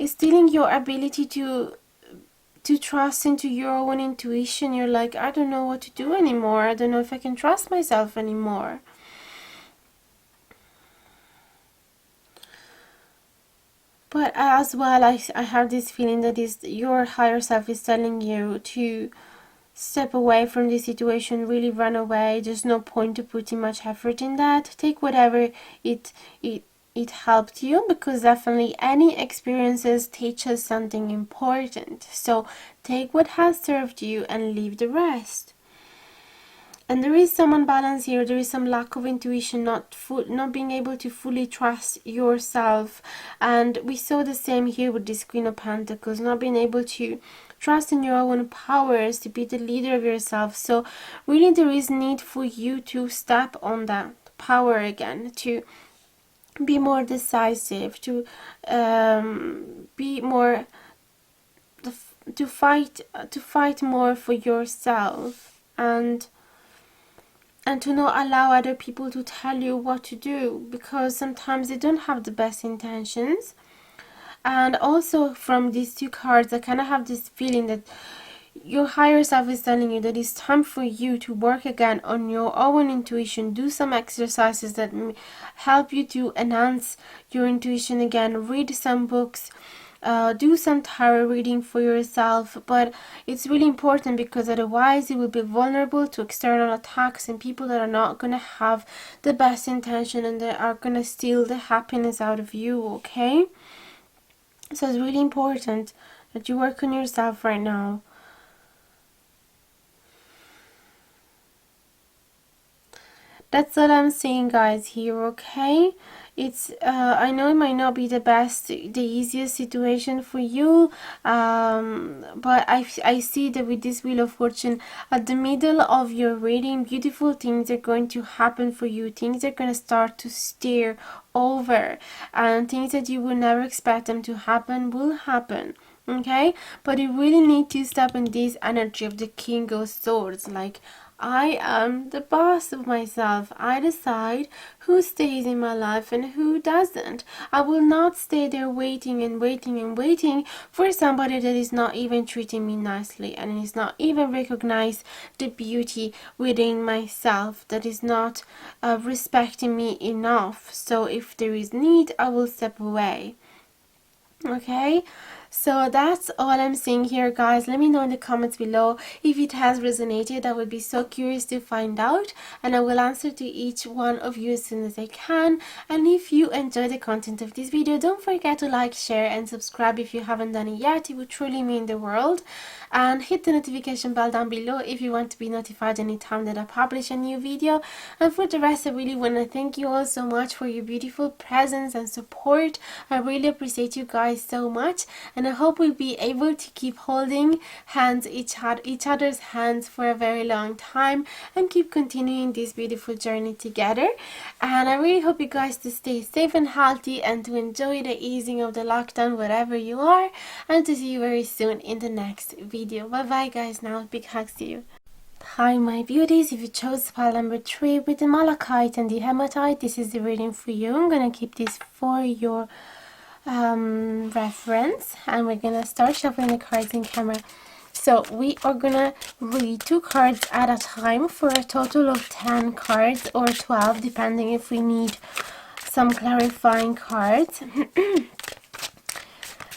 stealing your ability to trust into your own intuition. You're like, I don't know what to do anymore. I don't know if I can trust myself anymore. But as well, I have this feeling that is your higher self is telling you to step away from this situation, really run away. There's no point to putting much effort in that. Take whatever it it helped you, because definitely any experiences teach us something important. So take what has served you and leave the rest. And there is some unbalance here. There is some lack of intuition, not being able to fully trust yourself. And we saw the same here with this Queen of Pentacles, not being able to trust in your own powers, to be the leader of yourself. So really there is need for you to step on that power again, to be more decisive, to be more, to fight more for yourself, and to not allow other people to tell you what to do, because sometimes they don't have the best intentions. And also from these two cards, I kind of have this feeling that your higher self is telling you that it's time for you to work again on your own intuition. Do some exercises that help you to enhance your intuition again. Read some books. Do some tarot reading for yourself. But it's really important, because otherwise you will be vulnerable to external attacks and people that are not going to have the best intention, and they are going to steal the happiness out of you, okay? So it's really important that you work on yourself right now. That's all I'm saying, guys, here, okay? It's I know it might not be the best, the easiest situation for you, but I see that with this Wheel of Fortune at the middle of your reading, beautiful things are going to happen for you. Things are going to start to steer over, and things that you would never expect them to happen will happen. Okay, but you really need to step in this energy of the King of Swords. Like, I am the boss of myself. I decide who stays in my life and who doesn't. I will not stay there waiting and waiting and waiting for somebody that is not even treating me nicely, and is not even recognize the beauty within myself, that is not respecting me enough. So if there is need, I will step away. Okay, so that's all I'm saying here, guys. Let me know in the comments below if it has resonated. I would be so curious to find out, and I will answer to each one of you as soon as I can. And if you enjoy the content of this video, don't forget to like, share and subscribe if you haven't done it yet. It would truly mean the world. And hit the notification bell down below if you want to be notified anytime that I publish a new video. And for the rest, I really want to thank you all so much for your beautiful presence and support. I really appreciate you guys so much, and I hope we'll be able to keep holding hands, each other's hands for a very long time, and keep continuing this beautiful journey together. And I really hope you guys to stay safe and healthy, and to enjoy the easing of the lockdown wherever you are, and to see you very soon in the next video. Bye bye, guys. Now big hugs to you. Hi my beauties, if you chose pile number 3 with the malachite and the hematite, this is the reading for you. I'm gonna keep this for your reference, and we're gonna start shuffling the cards in camera. So we are gonna read 2 cards at a time for a total of 10 cards, or 12 depending if we need some clarifying cards.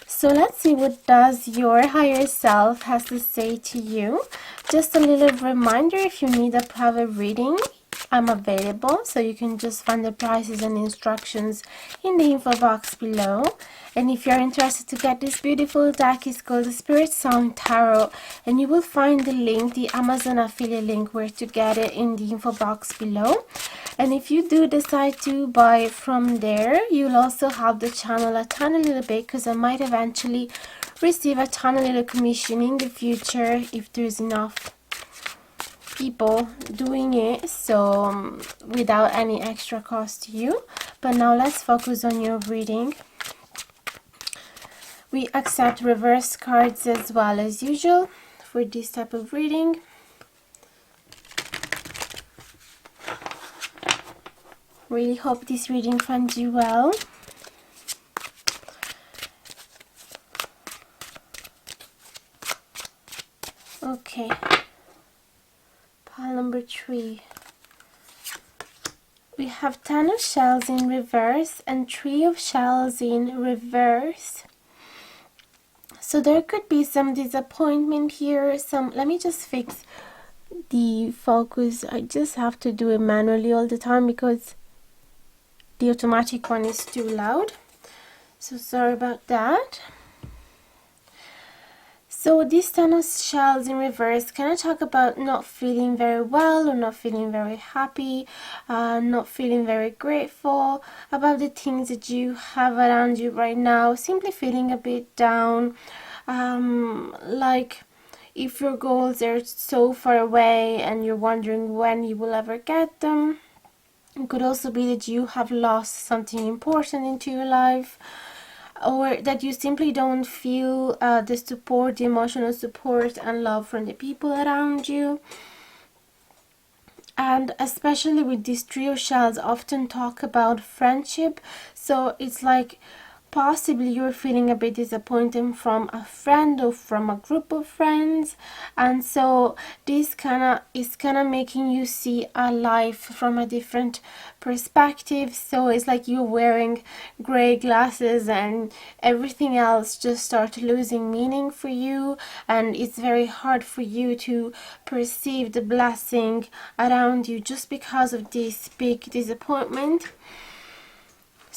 So let's see what does your higher self has to say to you. Just a little reminder, if you need a private reading, I'm available, so you can just find the prices and instructions in the info box below. And if you're interested to get this beautiful deck, it's called the Spirit Song Tarot, and you will find the link, the Amazon affiliate link, where to get it in the info box below. And if you do decide to buy from there, you'll also help the channel a tiny little bit, because I might eventually receive a tiny little commission in the future if there's enough people doing it, so without any extra cost to you. But now let's focus on your reading. We accept reverse cards as well as usual for this type of reading. Really hope this reading finds you well. Okay, pile number 3. We have 10 of shells in reverse and 3 of shells in reverse. So there could be some disappointment here. Let me just fix the focus. I just have to do it manually all the time because the automatic one is too loud. So sorry about that. So this 10 of shells in reverse, can I talk about not feeling very well or not feeling very happy, not feeling very grateful about the things that you have around you right now, simply feeling a bit down, like if your goals are so far away and you're wondering when you will ever get them. It could also be that you have lost something important into your life, or that you simply don't feel the support, the emotional support and love from the people around you. And especially with these trio shells, often talk about friendship. So it's like possibly you're feeling a bit disappointed from a friend or from a group of friends, and so this is kind of making you see a life from a different perspective. So it's like you're wearing gray glasses and everything else just start losing meaning for you, and it's very hard for you to perceive the blessing around you just because of this big disappointment.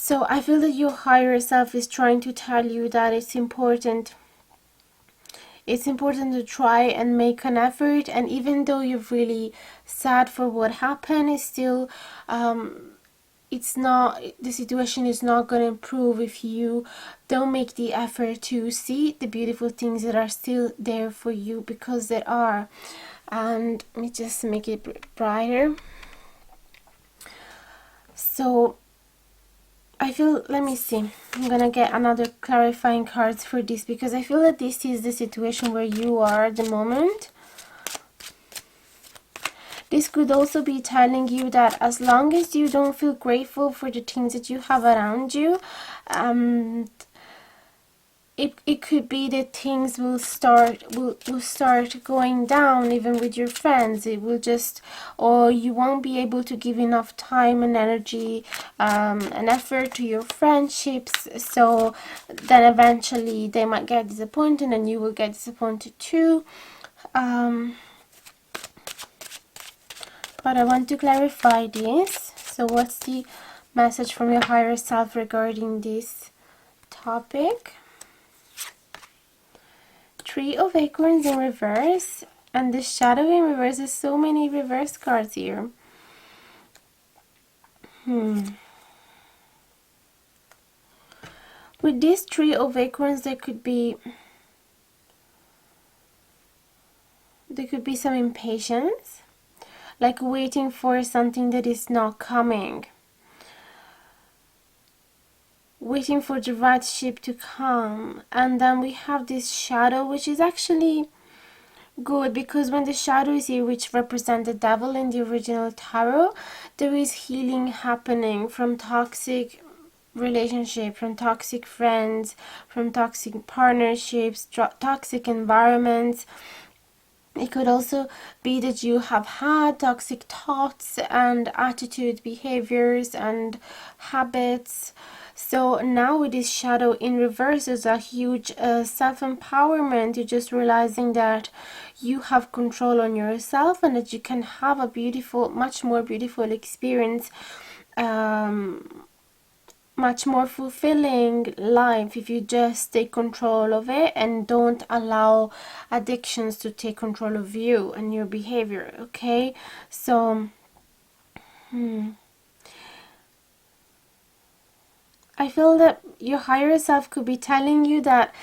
So I feel that your higher self is trying to tell you that it's important. It's important to try and make an effort, and even though you're really sad for what happened, it's still it's not, the situation is not going to improve if you don't make the effort to see the beautiful things that are still there for you, because there are. And let me just make it brighter. So I feel, let me see, I'm gonna get another clarifying cards for this, because I feel that this is the situation where you are at the moment. This could also be telling you that as long as you don't feel grateful for the things that you have around you, it could be that things will start going down even with your friends. It will just, or you won't be able to give enough time and energy and effort to your friendships, so then eventually they might get disappointed and you will get disappointed too. But I want to clarify this. So what's the message from your higher self regarding this topic? 3 of acorns in reverse, and the shadow in reverse. There's so many reverse cards here. With this 3 of acorns, there could be some impatience, like waiting for something that is not coming, waiting for the right ship to come. And then we have this shadow, which is actually good, because when the shadow is here, which represent the devil in the original tarot, there is healing happening from toxic relationship, from toxic friends, from toxic partnerships, toxic environments. It could also be that you have had toxic thoughts and attitude, behaviors and habits. So now with this shadow in reverse, there's a huge self-empowerment. You're just realizing that you have control on yourself and that you can have a beautiful, much more beautiful experience, much more fulfilling life if you just take control of it and don't allow addictions to take control of you and your behavior. Okay, so I feel that your higher self could be telling you that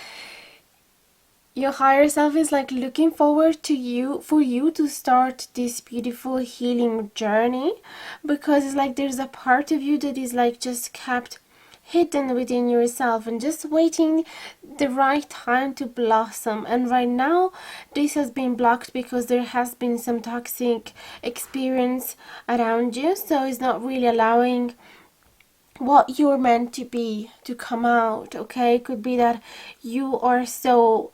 your higher self is like looking forward to you, for you to start this beautiful healing journey, because it's like there's a part of you that is like just kept hidden within yourself and just waiting the right time to blossom. And right now this has been blocked because there has been some toxic experience around you, so it's not really allowing what you're meant to be to come out. Okay, it could be that you are so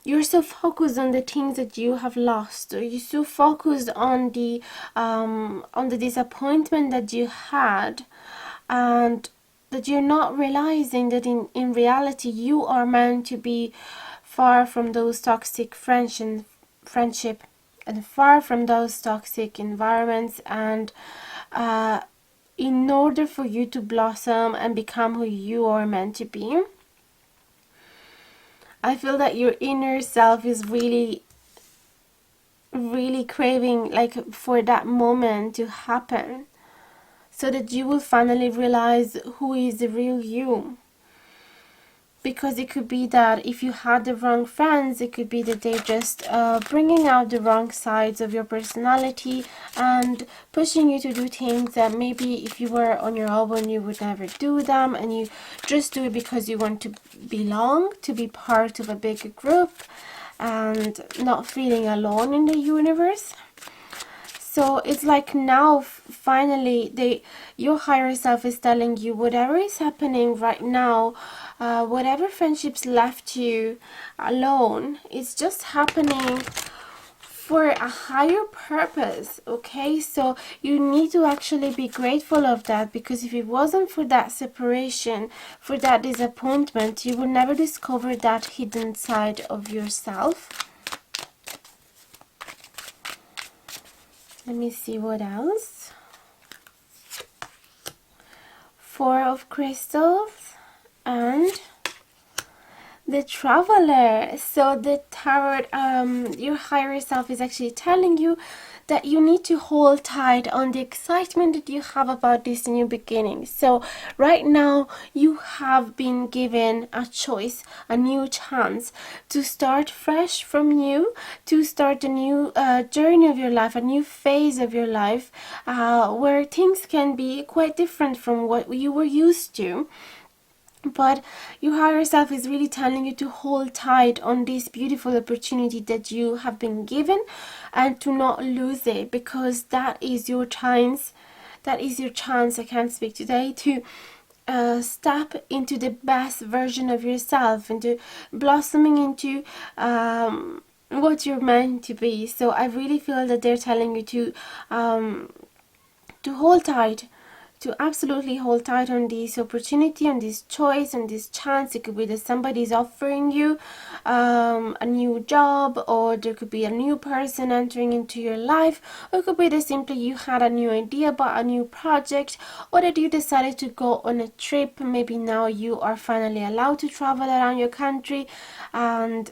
you're so focused on the things that you have lost, or you're so focused on the disappointment that you had, and that you're not realizing that in reality you are meant to be far from those toxic friendship and far from those toxic environments, and in order for you to blossom and become who you are meant to be, I feel that your inner self is really craving like for that moment to happen, so that you will finally realize who is the real you. Because it could be that if you had the wrong friends, it could be that they're just bringing out the wrong sides of your personality and pushing you to do things that maybe if you were on your own you would never do them, and you just do it because you want to belong, to be part of a bigger group and not feeling alone in the universe. So it's like now finally your higher self is telling you whatever is happening right now, whatever friendships left you alone, it's just happening for a higher purpose. Okay, so you need to actually be grateful of that, because if it wasn't for that separation, for that disappointment, you would never discover that hidden side of yourself. Let me see what else. Four of Crystals and the Traveler. So the tarot, your higher self is actually telling you that you need to hold tight on the excitement that you have about this new beginning. So right now you have been given a choice, a new chance to start fresh from you, to start a new journey of your life, a new phase of your life, where things can be quite different from what you were used to. But your higher self is really telling you to hold tight on this beautiful opportunity that you have been given, and to not lose it, because that is your chance. That is your chance, I can't speak today, to step into the best version of yourself, into blossoming into what you're meant to be. So I really feel that they're telling you to hold tight, to absolutely hold tight on this opportunity, on this choice, on this chance. It could be that somebody's offering you a new job, or there could be a new person entering into your life, or it could be that simply you had a new idea about a new project, or that you decided to go on a trip. Maybe now you are finally allowed to travel around your country, and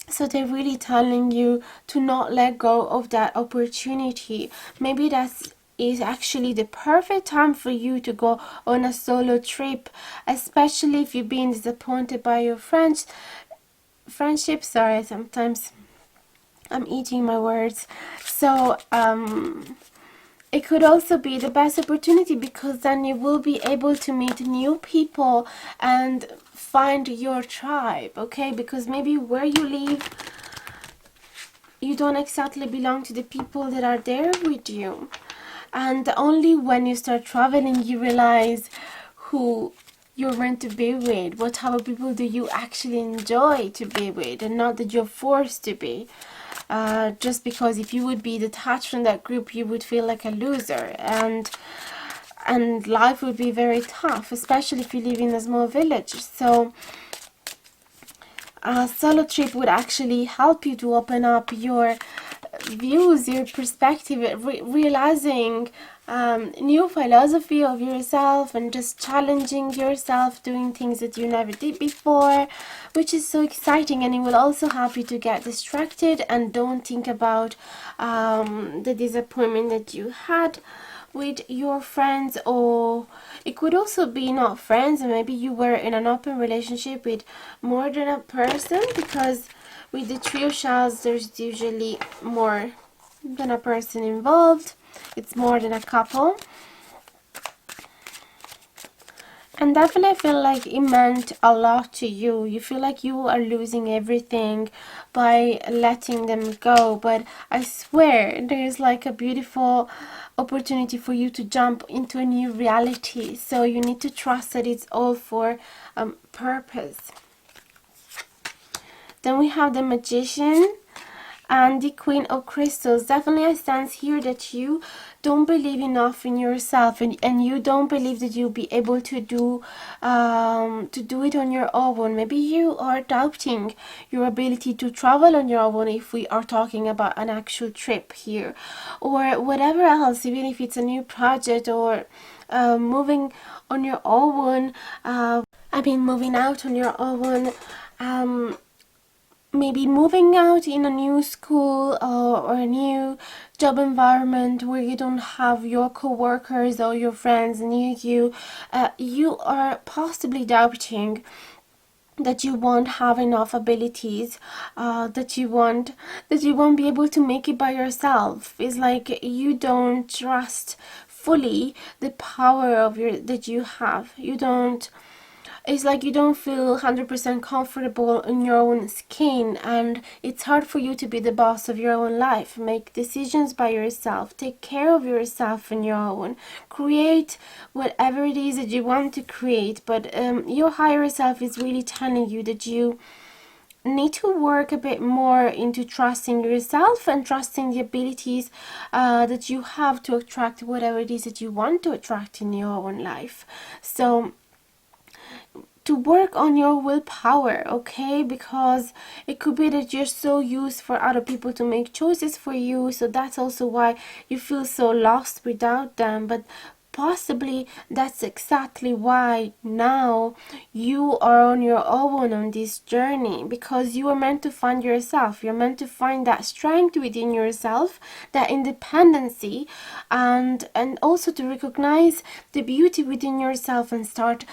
so they're really telling you to not let go of that opportunity. Maybe that's is actually the perfect time for you to go on a solo trip, especially if you've been disappointed by your friendship. Sorry, sometimes I'm eating my words. So it could also be the best opportunity, because then you will be able to meet new people and find your tribe. Okay, because maybe where you live, you don't exactly belong to the people that are there with you. And only when you start traveling you realize who you're meant to be with, what type of people do you actually enjoy to be with, and not that you're forced to be. Just because if you would be detached from that group, you would feel like a loser, and life would be very tough, especially if you live in a small village. So a solo trip would actually help you to open up your views, your perspective, realizing new philosophy of yourself, and just challenging yourself, doing things that you never did before, which is so exciting. And it will also help you to get distracted and don't think about the disappointment that you had with your friends. Or it could also be not friends, and maybe you were in an open relationship with more than a person, because with the Three of Shells there's usually more than a person involved. It's more than a couple. And definitely I feel like it meant a lot to you. You feel like you are losing everything by letting them go. But I swear there's like a beautiful opportunity for you to jump into a new reality. So you need to trust that it's all for purpose. Then we have the Magician and the Queen of Crystals. Definitely a sense here that you don't believe enough in yourself, and you don't believe that you'll be able to do it on your own. Maybe you are doubting your ability to travel on your own, if we are talking about an actual trip here, or whatever else, even if it's a new project, or moving on your own. Moving out on your own. Maybe moving out in a new school, or a new job environment where you don't have your co-workers or your friends near you. You are possibly doubting that you won't have enough abilities, that you won't be able to make it by yourself. It's like you don't trust fully the power that you have. It's like you don't feel 100% comfortable in your own skin, and it's hard for you to be the boss of your own life, make decisions by yourself, take care of yourself on your own, create whatever it is that you want to create. But your higher self is really telling you that you need to work a bit more into trusting yourself and trusting the abilities that you have to attract whatever it is that you want to attract in your own life. So to work on your willpower, okay? Because it could be that you're so used for other people to make choices for you, so that's also why you feel so lost without them. But possibly that's exactly why now you are on your own on this journey, because you are meant to find yourself. You're meant to find that strength within yourself, that independency, and also to recognize the beauty within yourself and start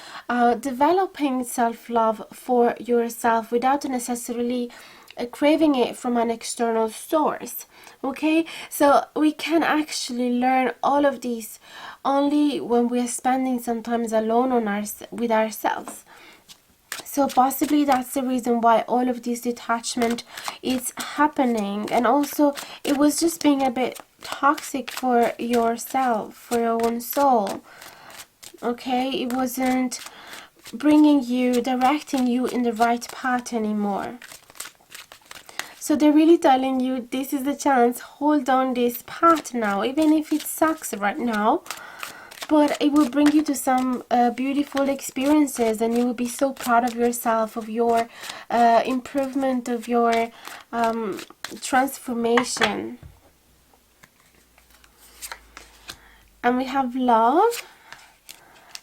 developing self-love for yourself without necessarily craving it from an external source. Okay, so we can actually learn all of these only when we are spending some time alone with ourselves. So possibly that's the reason why all of this detachment is happening, and also it was just being a bit toxic for yourself, for your own soul. Okay, it wasn't directing you in the right path anymore. So they're really telling you this is the chance. Hold on this path now, even if it sucks right now, but it will bring you to some beautiful experiences, and you will be so proud of yourself, of your improvement, of your transformation. And we have Love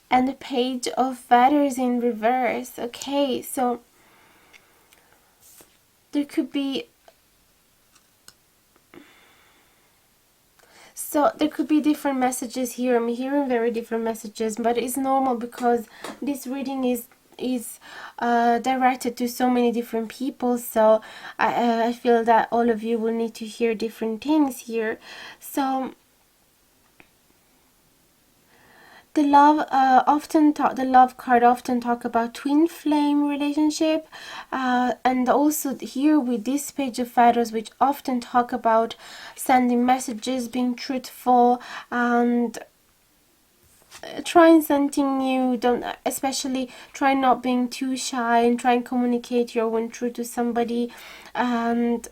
and the Page of Feathers in reverse. Okay, so there could be different messages here. I'm hearing very different messages, but it's normal because this reading is directed to so many different people, so I feel that all of you will need to hear different things here. So the love card often talk about twin flame relationship, and also here with this Page of Feathers, which often talk about sending messages, being truthful, and trying something new. Don't, especially try not being too shy, and try and communicate your own truth to somebody. And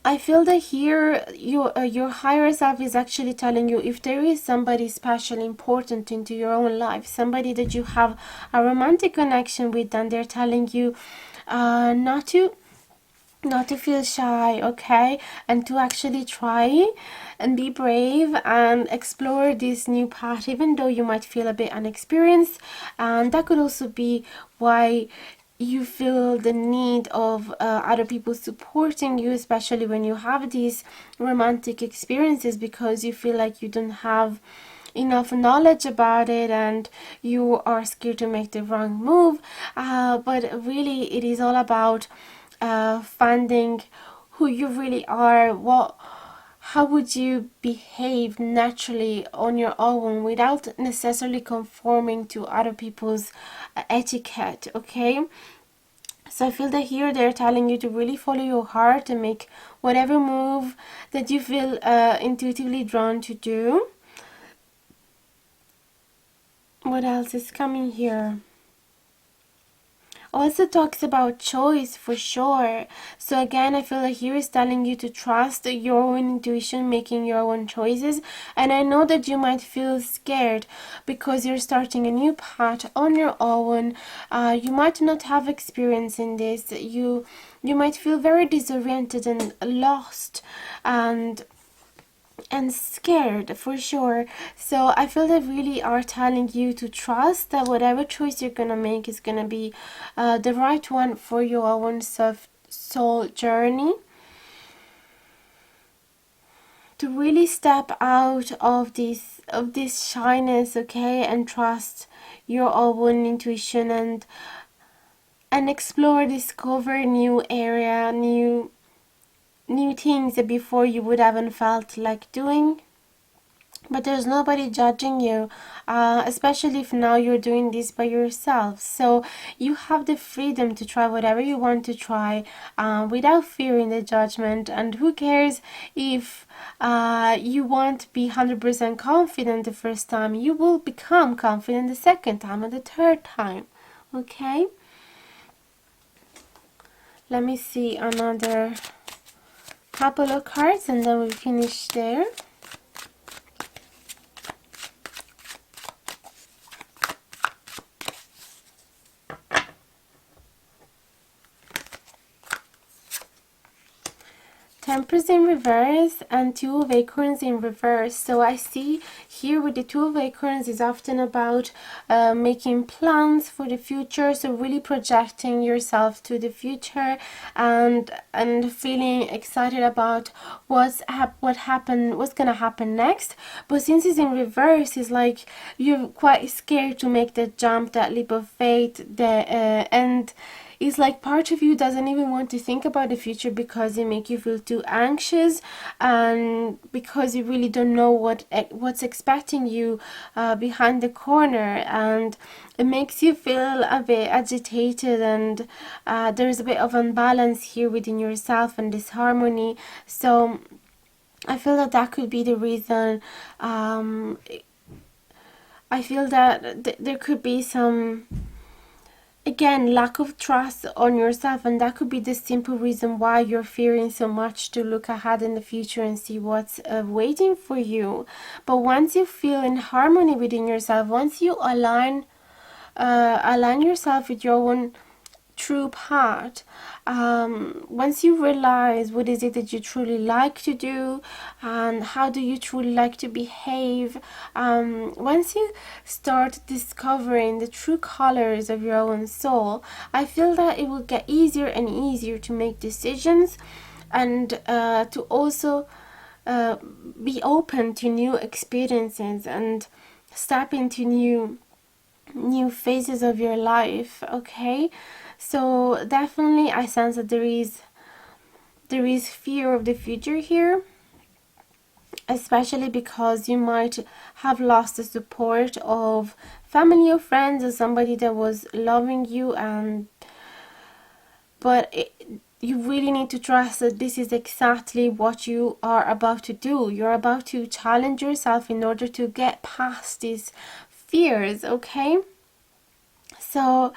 I feel that here your higher self is actually telling you, if there is somebody special, important into your own life, somebody that you have a romantic connection with, and they're telling you not to feel shy, okay, and to actually try and be brave and explore this new path, even though you might feel a bit inexperienced. And that could also be why you feel the need of other people supporting you, especially when you have these romantic experiences, because you feel like you don't have enough knowledge about it and you are scared to make the wrong move. But really it is all about finding who you really are. How would you behave naturally on your own without necessarily conforming to other people's etiquette, okay? So I feel that here they're telling you to really follow your heart and make whatever move that you feel intuitively drawn to do. What else is coming here? Also talks about choice for sure. So again, I feel like here is telling you to trust your own intuition, making your own choices. And I know that you might feel scared because you're starting a new path on your own. You might not have experience in this. You might feel very disoriented and lost and scared for sure. So I feel they really are telling you to trust that whatever choice you're gonna make is gonna be the right one for your own soul journey, to really step out of this shyness, okay, and trust your own intuition and explore, discover new area, new things that before you would haven't felt like doing. But there's nobody judging you, especially if now you're doing this by yourself. So you have the freedom to try whatever you want to try, without fearing the judgment. And who cares if you won't be 100% confident the first time? You will become confident the second time and the third time. Okay? Let me see another couple of cards and then we'll finish there. Temperance in reverse and Two of Acorns in reverse. So I see here with the Two of Acorns is often about making plans for the future. So really projecting yourself to the future and feeling excited about what's gonna happen next. But since it's in reverse, it's like you're quite scared to make that jump, that leap of faith, and it's like part of you doesn't even want to think about the future because it makes you feel too anxious, and because you really don't know what's expecting you behind the corner, and it makes you feel a bit agitated, and there's a bit of imbalance here within yourself and disharmony. So I feel that could be the reason. I feel that there could be some, again, lack of trust on yourself, and that could be the simple reason why you're fearing so much to look ahead in the future and see what's waiting for you. But once you feel in harmony within yourself, once you align yourself with your own true path, once you realize what is it that you truly like to do and how do you truly like to behave, once you start discovering the true colors of your own soul, I feel that it will get easier and easier to make decisions, and to also be open to new experiences and step into new phases of your life. Okay, so definitely I sense that there is fear of the future here, especially because you might have lost the support of family or friends or somebody that was loving you, you really need to trust that this is exactly what you are about to do. You're about to challenge yourself in order to get past these fears, okay? So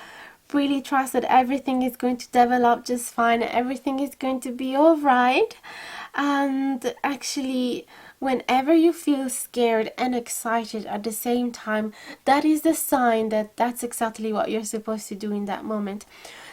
really trust that everything is going to develop just fine, everything is going to be all right. And actually, whenever you feel scared and excited at the same time, that is the sign that that's exactly what you're supposed to do in that moment.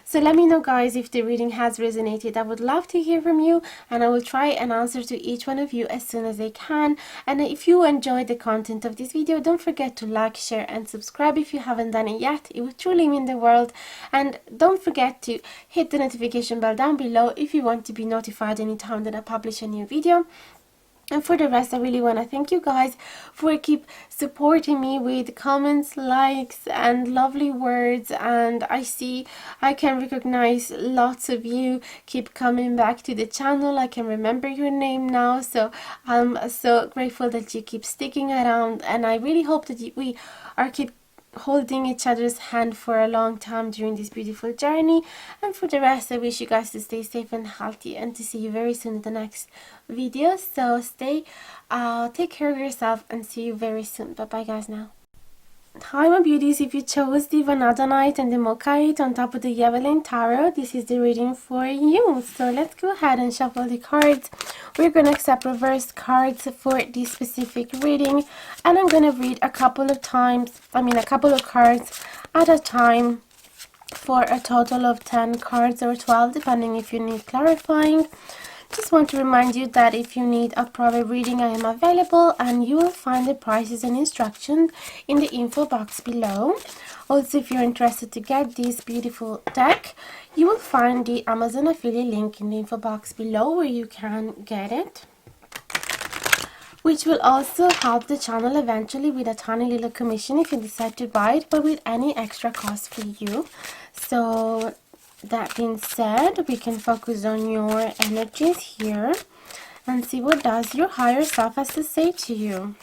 So let me know, guys, if the reading has resonated. I would love to hear from you, and I will try and answer to each one of you as soon as I can. And if you enjoyed the content of this video, don't forget to like, share and subscribe if you haven't done it yet. It would truly mean the world. And don't forget to hit the notification bell down below if you want to be notified anytime that I publish a new video. And for the rest, I really want to thank you guys for keep supporting me with comments, likes and lovely words. And I can recognize lots of you keep coming back to the channel. I can remember your name now, so I'm so grateful that you keep sticking around, and I really hope that we are keep holding each other's hand for a long time during this beautiful journey. And for the rest, I wish you guys to stay safe and healthy, and to see you very soon in the next video. So take care of yourself and see you very soon. Bye bye, guys, now. Hi my beauties, if you chose the Vanadonite and the Mochaite on top of the Yvelin Tarot, this is the reading for you. So let's go ahead and shuffle the cards. We're going to accept reversed cards for this specific reading, and I'm going to read a couple of cards at a time for a total of 10 cards or 12, depending if you need clarifying. Just want to remind you that if you need a private reading, I am available, and you will find the prices and instructions in the info box below. Also, if you're interested to get this beautiful deck, you will find the Amazon affiliate link in the info box below where you can get it, which will also help the channel eventually with a tiny little commission if you decide to buy it, but with any extra cost for you. So that being said, we can focus on your energies here and see what does your higher self has to say to you.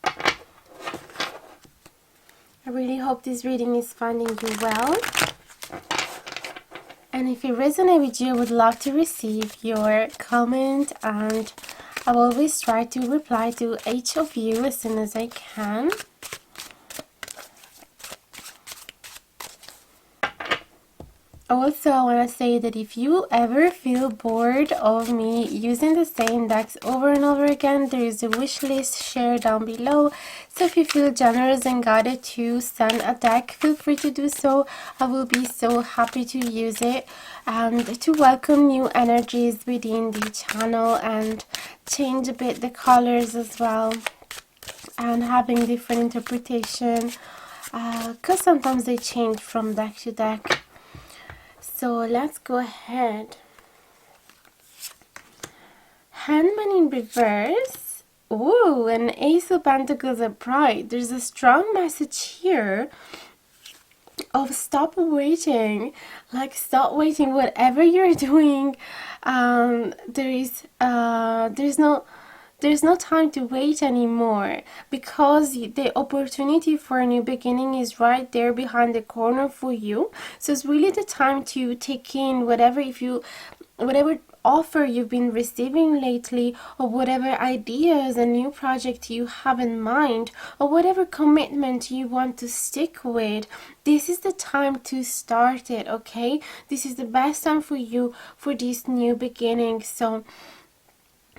I really hope this reading is finding you well. And if it resonates with you, I would love to receive your comment, and I will always try to reply to each of you as soon as I can. Also, I want to say that if you ever feel bored of me using the same decks over and over again, there is a wish list shared down below. So if you feel generous and guided to send a deck, feel free to do so. I will be so happy to use it and to welcome new energies within the channel and change a bit the colors as well, and having different interpretation, because sometimes they change from deck to deck. So let's go ahead. Hangman in reverse. Ooh, an Ace of Pentacles upright. There's a strong message here of stop waiting. Like, stop waiting. Whatever you're doing, there's no time to wait anymore, because the opportunity for a new beginning is right there behind the corner for you. So it's really the time to take in whatever offer you've been receiving lately, or whatever ideas and new project you have in mind, or whatever commitment you want to stick with. This is the time to start it, okay? This is the best time for you for this new beginning. So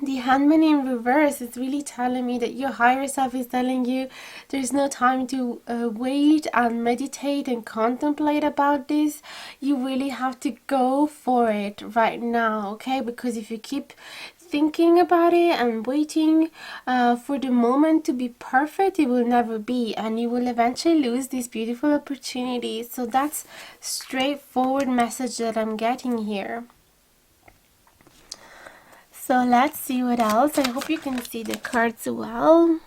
the Hangman in reverse is really telling me that your higher self is telling you there's no time to wait and meditate and contemplate about this. You really have to go for it right now, okay? Because if you keep thinking about it and waiting for the moment to be perfect, it will never be, and you will eventually lose this beautiful opportunity. So that's straightforward message that I'm getting here. So let's see what else. I hope you can see the cards well.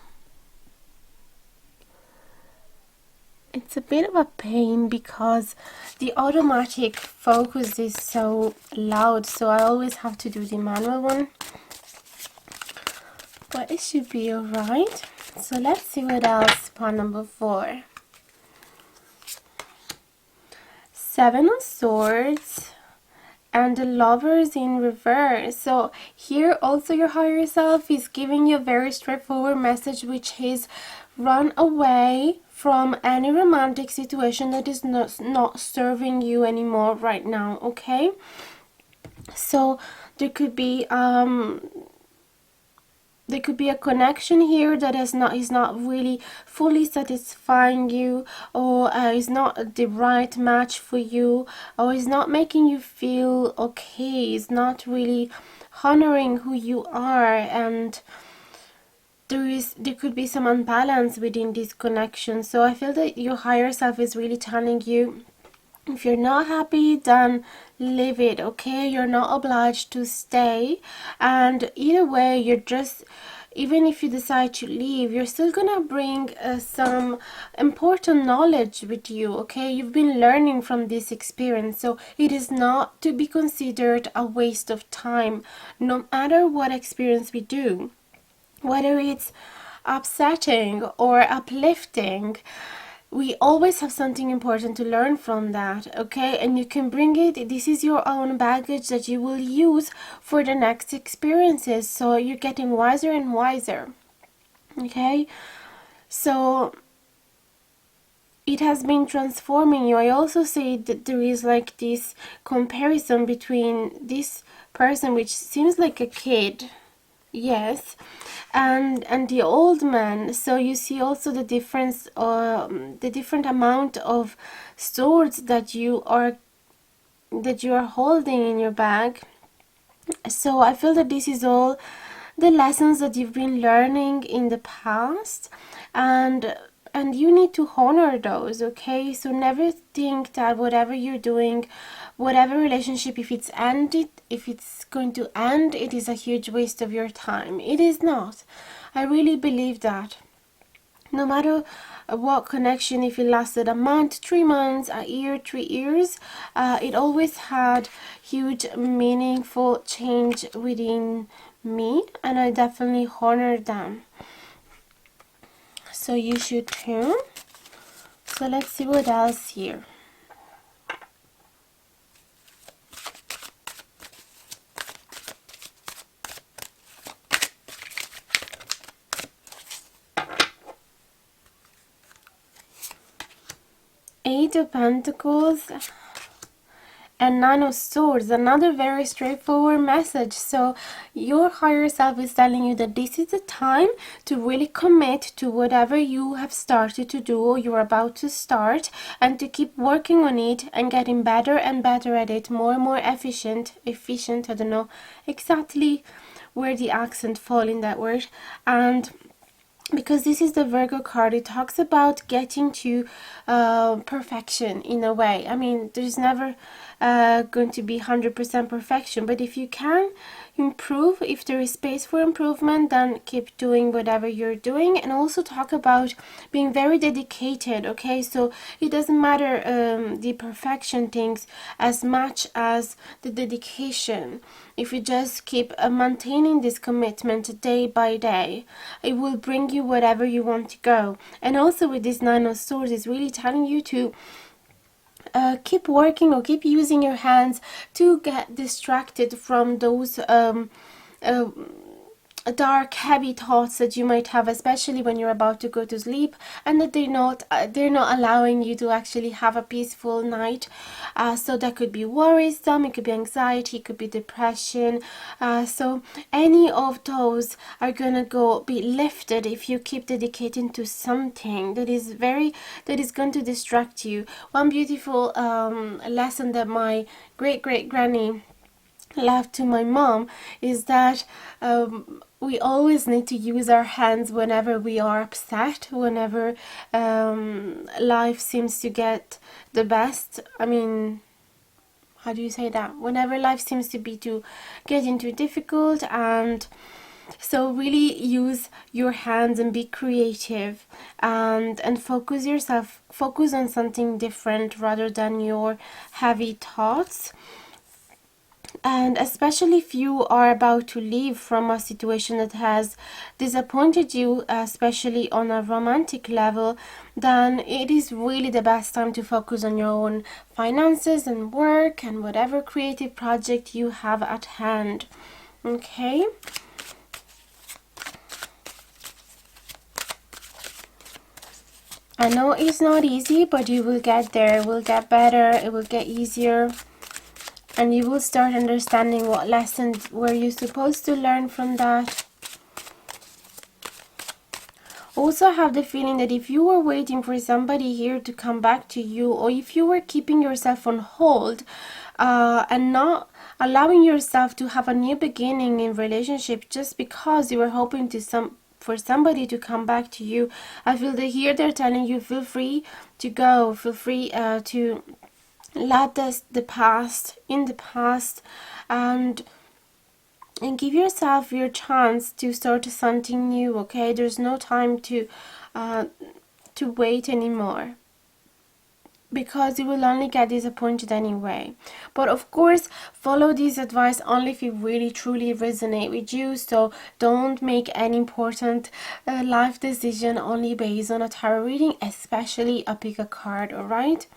It's a bit of a pain because the automatic focus is so loud, so I always have to do the manual one. But it should be alright. So let's see what else. Part number 4. 7 of Swords. And the Lovers in reverse. So here also your higher self is giving you a very straightforward message, which is run away from any romantic situation that is not serving you anymore right now, okay? So there could be a connection here that is not really fully satisfying you, or is not the right match for you, or is not making you feel okay, is not really honoring who you are, and there could be some imbalance within this connection. So I feel that your higher self is really telling you, if you're not happy, then leave it, okay? You're not obliged to stay, and either way, even if you decide to leave, you're still gonna bring some important knowledge with you, okay? You've been learning from this experience, so it is not to be considered a waste of time, no matter what experience we do, whether it's upsetting or uplifting. We always have something important to learn from that, okay? And you can bring it. This is your own baggage that you will use for the next experiences. So you're getting wiser and wiser, okay? So it has been transforming you. I also say that there is like this comparison between this person, which seems like a kid, yes, and the old man. So you see also the difference, the different amount of swords that you are holding in your bag. So I feel that this is all the lessons that you've been learning in the past, and you need to honor those, okay? So never think that whatever you're doing, whatever relationship, if it's going to end, it is a huge waste of your time. It is not. I really believe that. No matter what connection, if it lasted a month, 3 months, a year, 3 years, it always had huge meaningful change within me, and I definitely honor them. So you should too. So let's see what else here. Eight of Pentacles and Nine of Swords, another very straightforward message. So your higher self is telling you that this is the time to really commit to whatever you have started to do or you're about to start, and to keep working on it and getting better and better at it, more and more efficient, I don't know exactly where the accent fall in that word. And because this is the Virgo card, it talks about getting to perfection in a way. I mean, there's never going to be 100% perfection, but if you can improve, if there is space for improvement, then keep doing whatever you're doing. And also talk about being very dedicated, okay? So it doesn't matter the perfection things as much as the dedication. If you just keep maintaining this commitment day by day, it will bring you whatever you want to go. And also with this Nine of Swords, is really telling you to keep working or keep using your hands to get distracted from those dark, heavy thoughts that you might have, especially when you're about to go to sleep, and that they're not allowing you to actually have a peaceful night. So that could be worrisome, it could be anxiety, it could be depression. So any of those are gonna be lifted if you keep dedicating to something that is going to distract you. One beautiful lesson that my great granny left to my mom is that we always need to use our hands whenever we are upset, whenever life seems to get the best. I mean, how do you say that? Whenever life seems to be to get into difficult. And so really use your hands and be creative, and focus on something different rather than your heavy thoughts. And especially if you are about to leave from a situation that has disappointed you, especially on a romantic level, then it is really the best time to focus on your own finances and work and whatever creative project you have at hand. Okay? I know it's not easy, but you will get there. It will get better. It will get easier. And you will start understanding what lessons were you supposed to learn from that. Also, I have the feeling that if you were waiting for somebody here to come back to you, or if you were keeping yourself on hold and not allowing yourself to have a new beginning in relationship just because you were hoping for somebody to come back to you, I feel that here they're telling you, feel free to go, feel free to let the past in the past, and give yourself your chance to start something new. Okay, there's no time to wait anymore, because you will only get disappointed anyway. But of course, follow this advice only if it really truly resonate with you. So don't make any important life decision only based on a tarot reading, especially a pick a card. All right?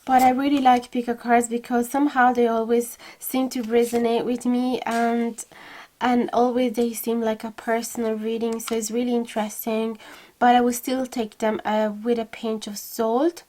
But I really like pick a cards because somehow they always seem to resonate with me, and and always they seem like a personal reading, so it's really interesting, but I will still take them with a pinch of salt.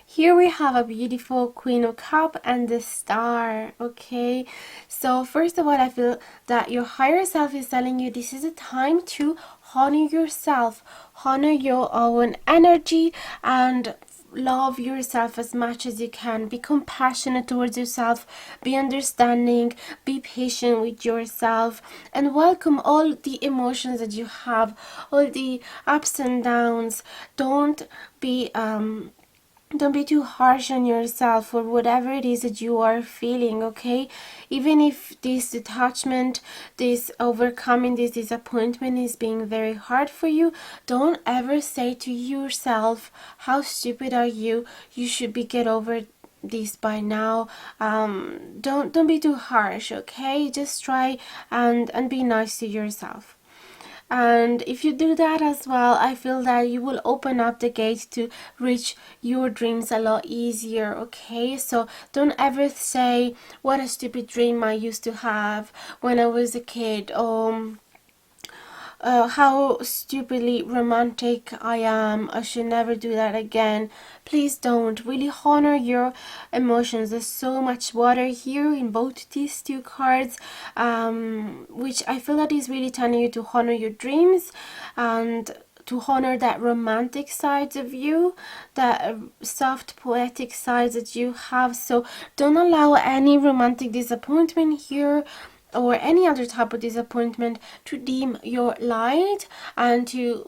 Here we have a beautiful Queen of Cups and the Star. Okay, so first of all, I feel that your higher self is telling you this is a time to honor yourself, honor your own energy, and love yourself as much as you can. Be compassionate towards yourself, be understanding, be patient with yourself, and welcome all the emotions that you have, all the ups and downs. Don't be too harsh on yourself for whatever it is that you are feeling, okay? Even if this detachment, this overcoming this disappointment is being very hard for you, don't ever say to yourself, how stupid are you? You should be get over this by now. Don't be too harsh, okay? Just try and be nice to yourself. And if you do that as well, I feel that you will open up the gate to reach your dreams a lot easier, okay? So don't ever say, what a stupid dream I used to have when I was a kid. How stupidly romantic I am. I should never do that again. Please don't. Really honor your emotions. There's so much water here in both these two cards, which I feel that is really telling you to honor your dreams and to honor that romantic side of you, that soft poetic side that you have. So don't allow any romantic disappointment here or any other type of disappointment to dim your light and to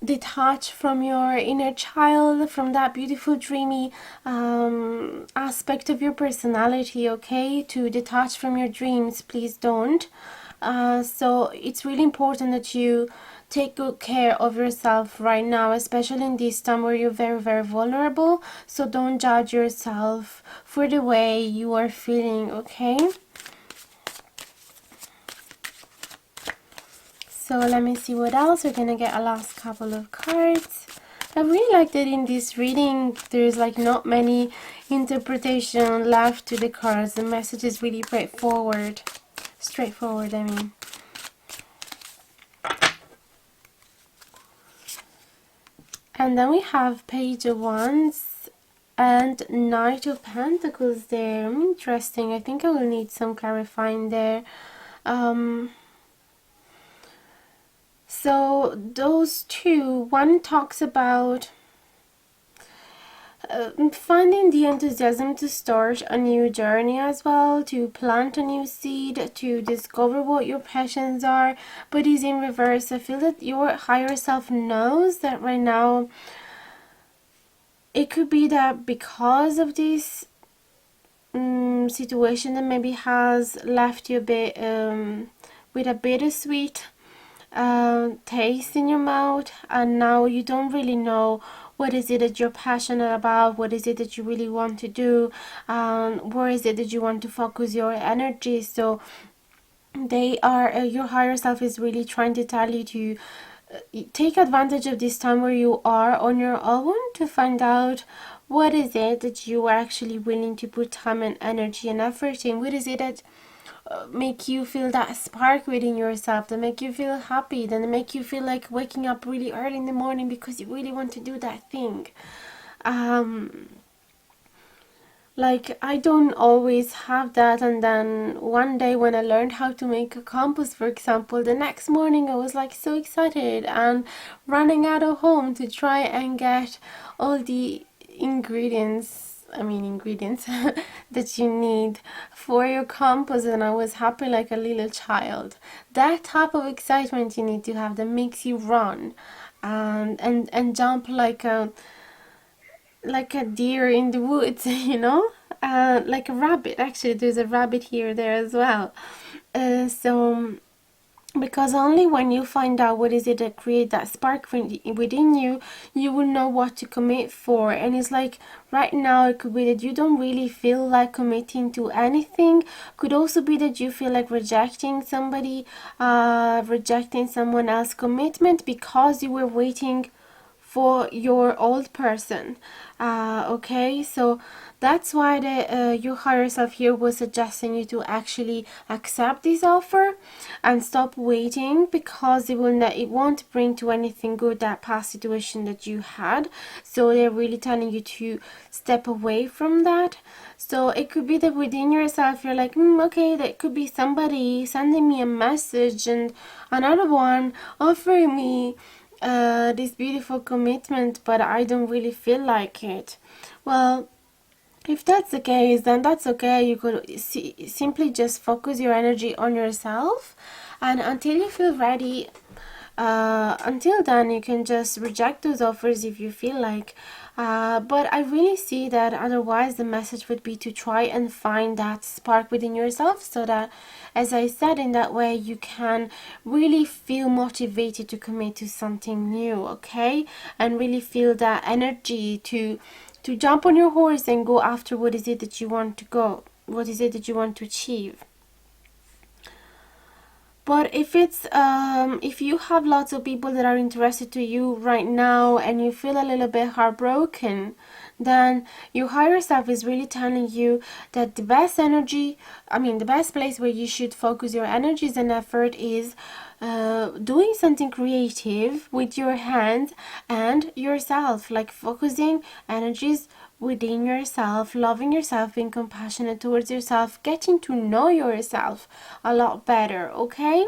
detach from your inner child, from that beautiful dreamy aspect of your personality, okay? To detach from your dreams, please don't. So it's really important that you take good care of yourself right now, especially in this time where you're very, very vulnerable. So don't judge yourself for the way you are feeling, okay? So let me see what else. We're gonna get a last couple of cards. I really like that in this reading there's like not many interpretation left to the cards. The message is really straightforward, I mean. And then we have Page of Wands and Knight of Pentacles there. Interesting. I think I will need some clarifying there. So those two, one talks about finding the enthusiasm to start a new journey as well, to plant a new seed, to discover what your passions are, but is in reverse. I feel that your higher self knows that right now it could be that because of this situation that maybe has left you a bit with a bittersweet taste in your mouth, and now you don't really know what is it that you're passionate about, what is it that you really want to do, where is it that you want to focus your energy. So they are your higher self is really trying to tell you to take advantage of this time where you are on your own to find out what is it that you are actually willing to put time and energy and effort in. What is it that make you feel that spark within yourself, that make you feel happy, that make you feel like waking up really early in the morning because you really want to do that thing. Like I don't always have that, and then one day when I learned how to make a compost, for example, the next morning I was like so excited and running out of home to try and get all the ingredients that you need for your compost, and I was happy like a little child. That type of excitement you need to have, that makes you run and jump like a deer in the woods, you know, like a rabbit. Actually, there's a rabbit here there as well. So because only when you find out what is it that create that spark within you, you will know what to commit for. And it's like right now it could be that you don't really feel like committing to anything. Could also be that you feel like rejecting somebody, rejecting someone else's commitment because you were waiting for your old person. Okay, so That's why your higher self here was suggesting you to actually accept this offer and stop waiting, because it won't bring to anything good that past situation that you had. So they're really telling you to step away from that. So it could be that within yourself you're like, okay, that could be somebody sending me a message and another one offering me this beautiful commitment, but I don't really feel like it. Well, if that's the case, then that's okay. You could simply just focus your energy on yourself, and until you feel ready, until then you can just reject those offers if you feel like. But I really see that otherwise the message would be to try and find that spark within yourself, so that, as I said, in that way you can really feel motivated to commit to something new, okay? And really feel that energy to jump on your horse and go after what is it that you want to go, what is it that you want to achieve. But if it's if you have lots of people that are interested to you right now and you feel a little bit heartbroken, then your higher self is really telling you that the best energy, the best place where you should focus your energies and effort is doing something creative with your hands and yourself, like focusing energies within yourself, loving yourself, being compassionate towards yourself, getting to know yourself a lot better, okay?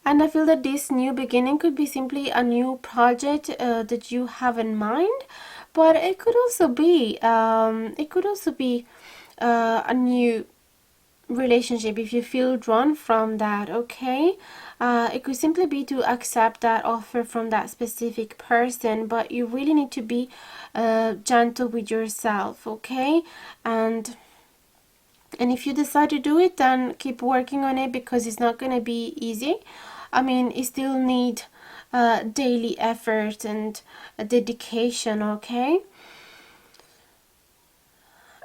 And I feel that this new beginning could be simply a new project that you have in mind, but it could also be a new relationship if you feel drawn from that, okay? It could simply be to accept that offer from that specific person, but you really need to be gentle with yourself, okay? And if you decide to do it, then keep working on it, because it's not going to be easy. You still need daily effort and dedication, okay?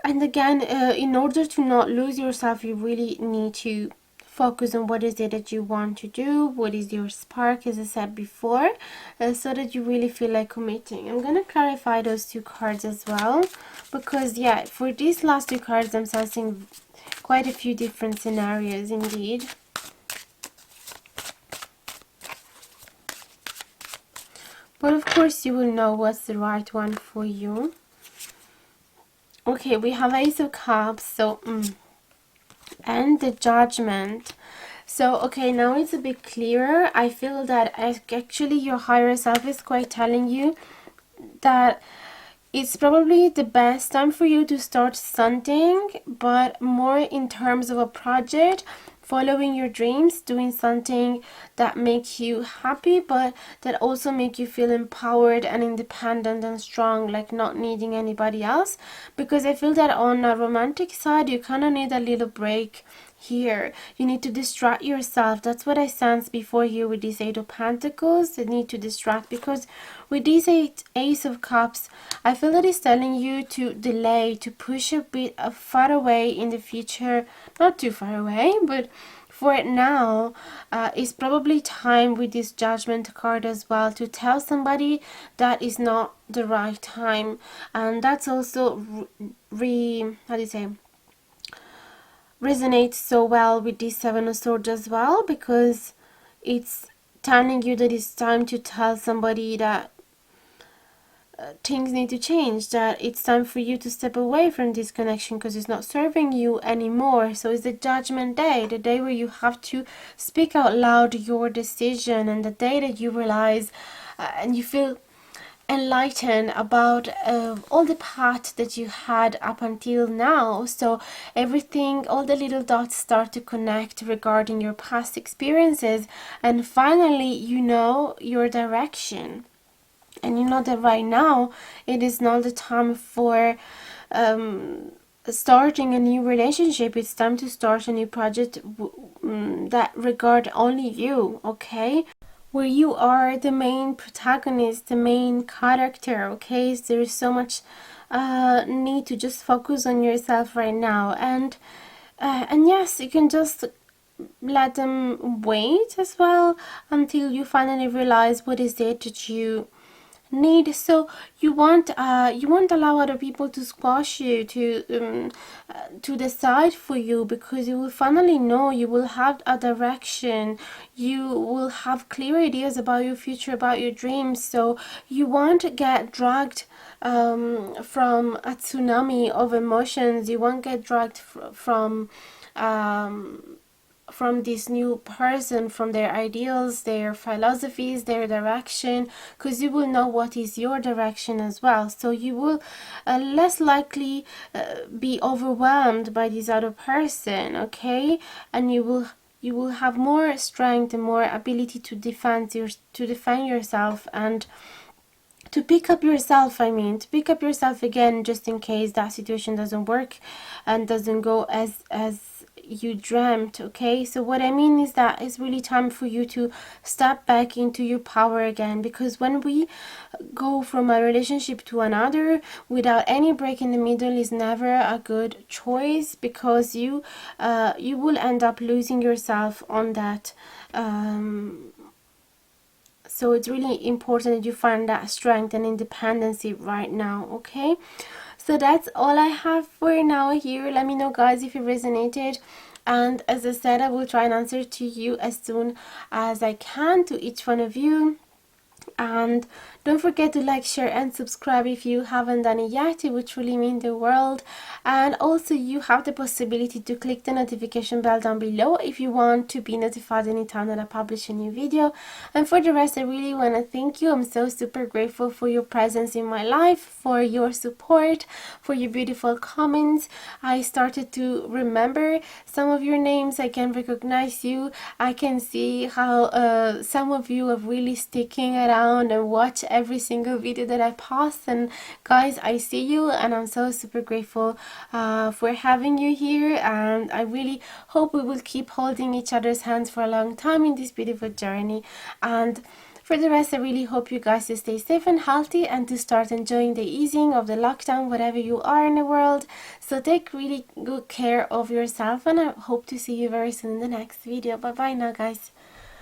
And again, in order to not lose yourself, you really need to focus on what is it that you want to do, what is your spark, as I said before, so that you really feel like committing. I'm going to clarify those two cards as well, because yeah, for these last two cards I'm sensing quite a few different scenarios indeed. But of course you will know what's the right one for you. Okay, we have Ace of Cups, so and the Judgment. So okay, now it's a bit clearer. I feel that actually your higher self is quite telling you that it's probably the best time for you to start something, but more in terms of a project, following your dreams, doing something that makes you happy, but that also make you feel empowered and independent and strong, like not needing anybody else. Because I feel that on a romantic side, you kind of need a little break here. You need to distract yourself. That's what I sensed before here with this Eight of Pentacles. You need to distract, because with this Ace of Cups, I feel that it's telling you to delay, to push a bit far away in the future. Not too far away, but for it now, it's probably time with this Judgment card as well to tell somebody that is not the right time. And that's also resonates so well with this Seven of Swords as well, because it's telling you that it's time to tell somebody that things need to change, that it's time for you to step away from this connection because it's not serving you anymore. So it's the Judgment Day, the day where you have to speak out loud your decision, and the day that you realize and you feel enlightened about all the path that you had up until now. So everything, all the little dots start to connect regarding your past experiences, and finally you know your direction. And you know that right now it is not the time for starting a new relationship. It's time to start a new project that regard only you, okay? Where you are the main protagonist, the main character, okay? So there is so much need to just focus on yourself right now. And yes, you can just let them wait as well until you finally realize what is it that you need. So you won't allow other people to squash you, to decide for you, because you will finally know, you will have a direction, you will have clear ideas about your future, about your dreams. So you won't get dragged from a tsunami of emotions. You won't get dragged from this new person, from their ideals, their philosophies, their direction, because you will know what is your direction as well. So you will less likely be overwhelmed by this other person, okay? And you will have more strength and more ability to defend yourself, and to pick up yourself, to pick up yourself again, just in case that situation doesn't work and doesn't go as you dreamt, okay? So what I mean is that it's really time for you to step back into your power again, because when we go from a relationship to another without any break in the middle is never a good choice, because you will end up losing yourself on that. So it's really important that you find that strength and independency right now, okay? So that's all I have for now here. Let me know, guys, if it resonated. And as I said, I will try and answer to you as soon as I can, to each one of you. And don't forget to like, share and subscribe if you haven't done it yet. It would truly mean the world. And also you have the possibility to click the notification bell down below if you want to be notified anytime that I publish a new video. And for the rest, I really want to thank you. I'm so super grateful for your presence in my life, for your support, for your beautiful comments. I started to remember some of your names. I can recognize you. I can see how some of you are really sticking around and watch every single video that I post. And guys, I see you, and I'm so super grateful for having you here. And I really hope we will keep holding each other's hands for a long time in this beautiful journey. And for the rest, I really hope you guys to stay safe and healthy, and to start enjoying the easing of the lockdown wherever you are in the world. So take really good care of yourself, and I hope to see you very soon in the next video. Bye bye now, guys.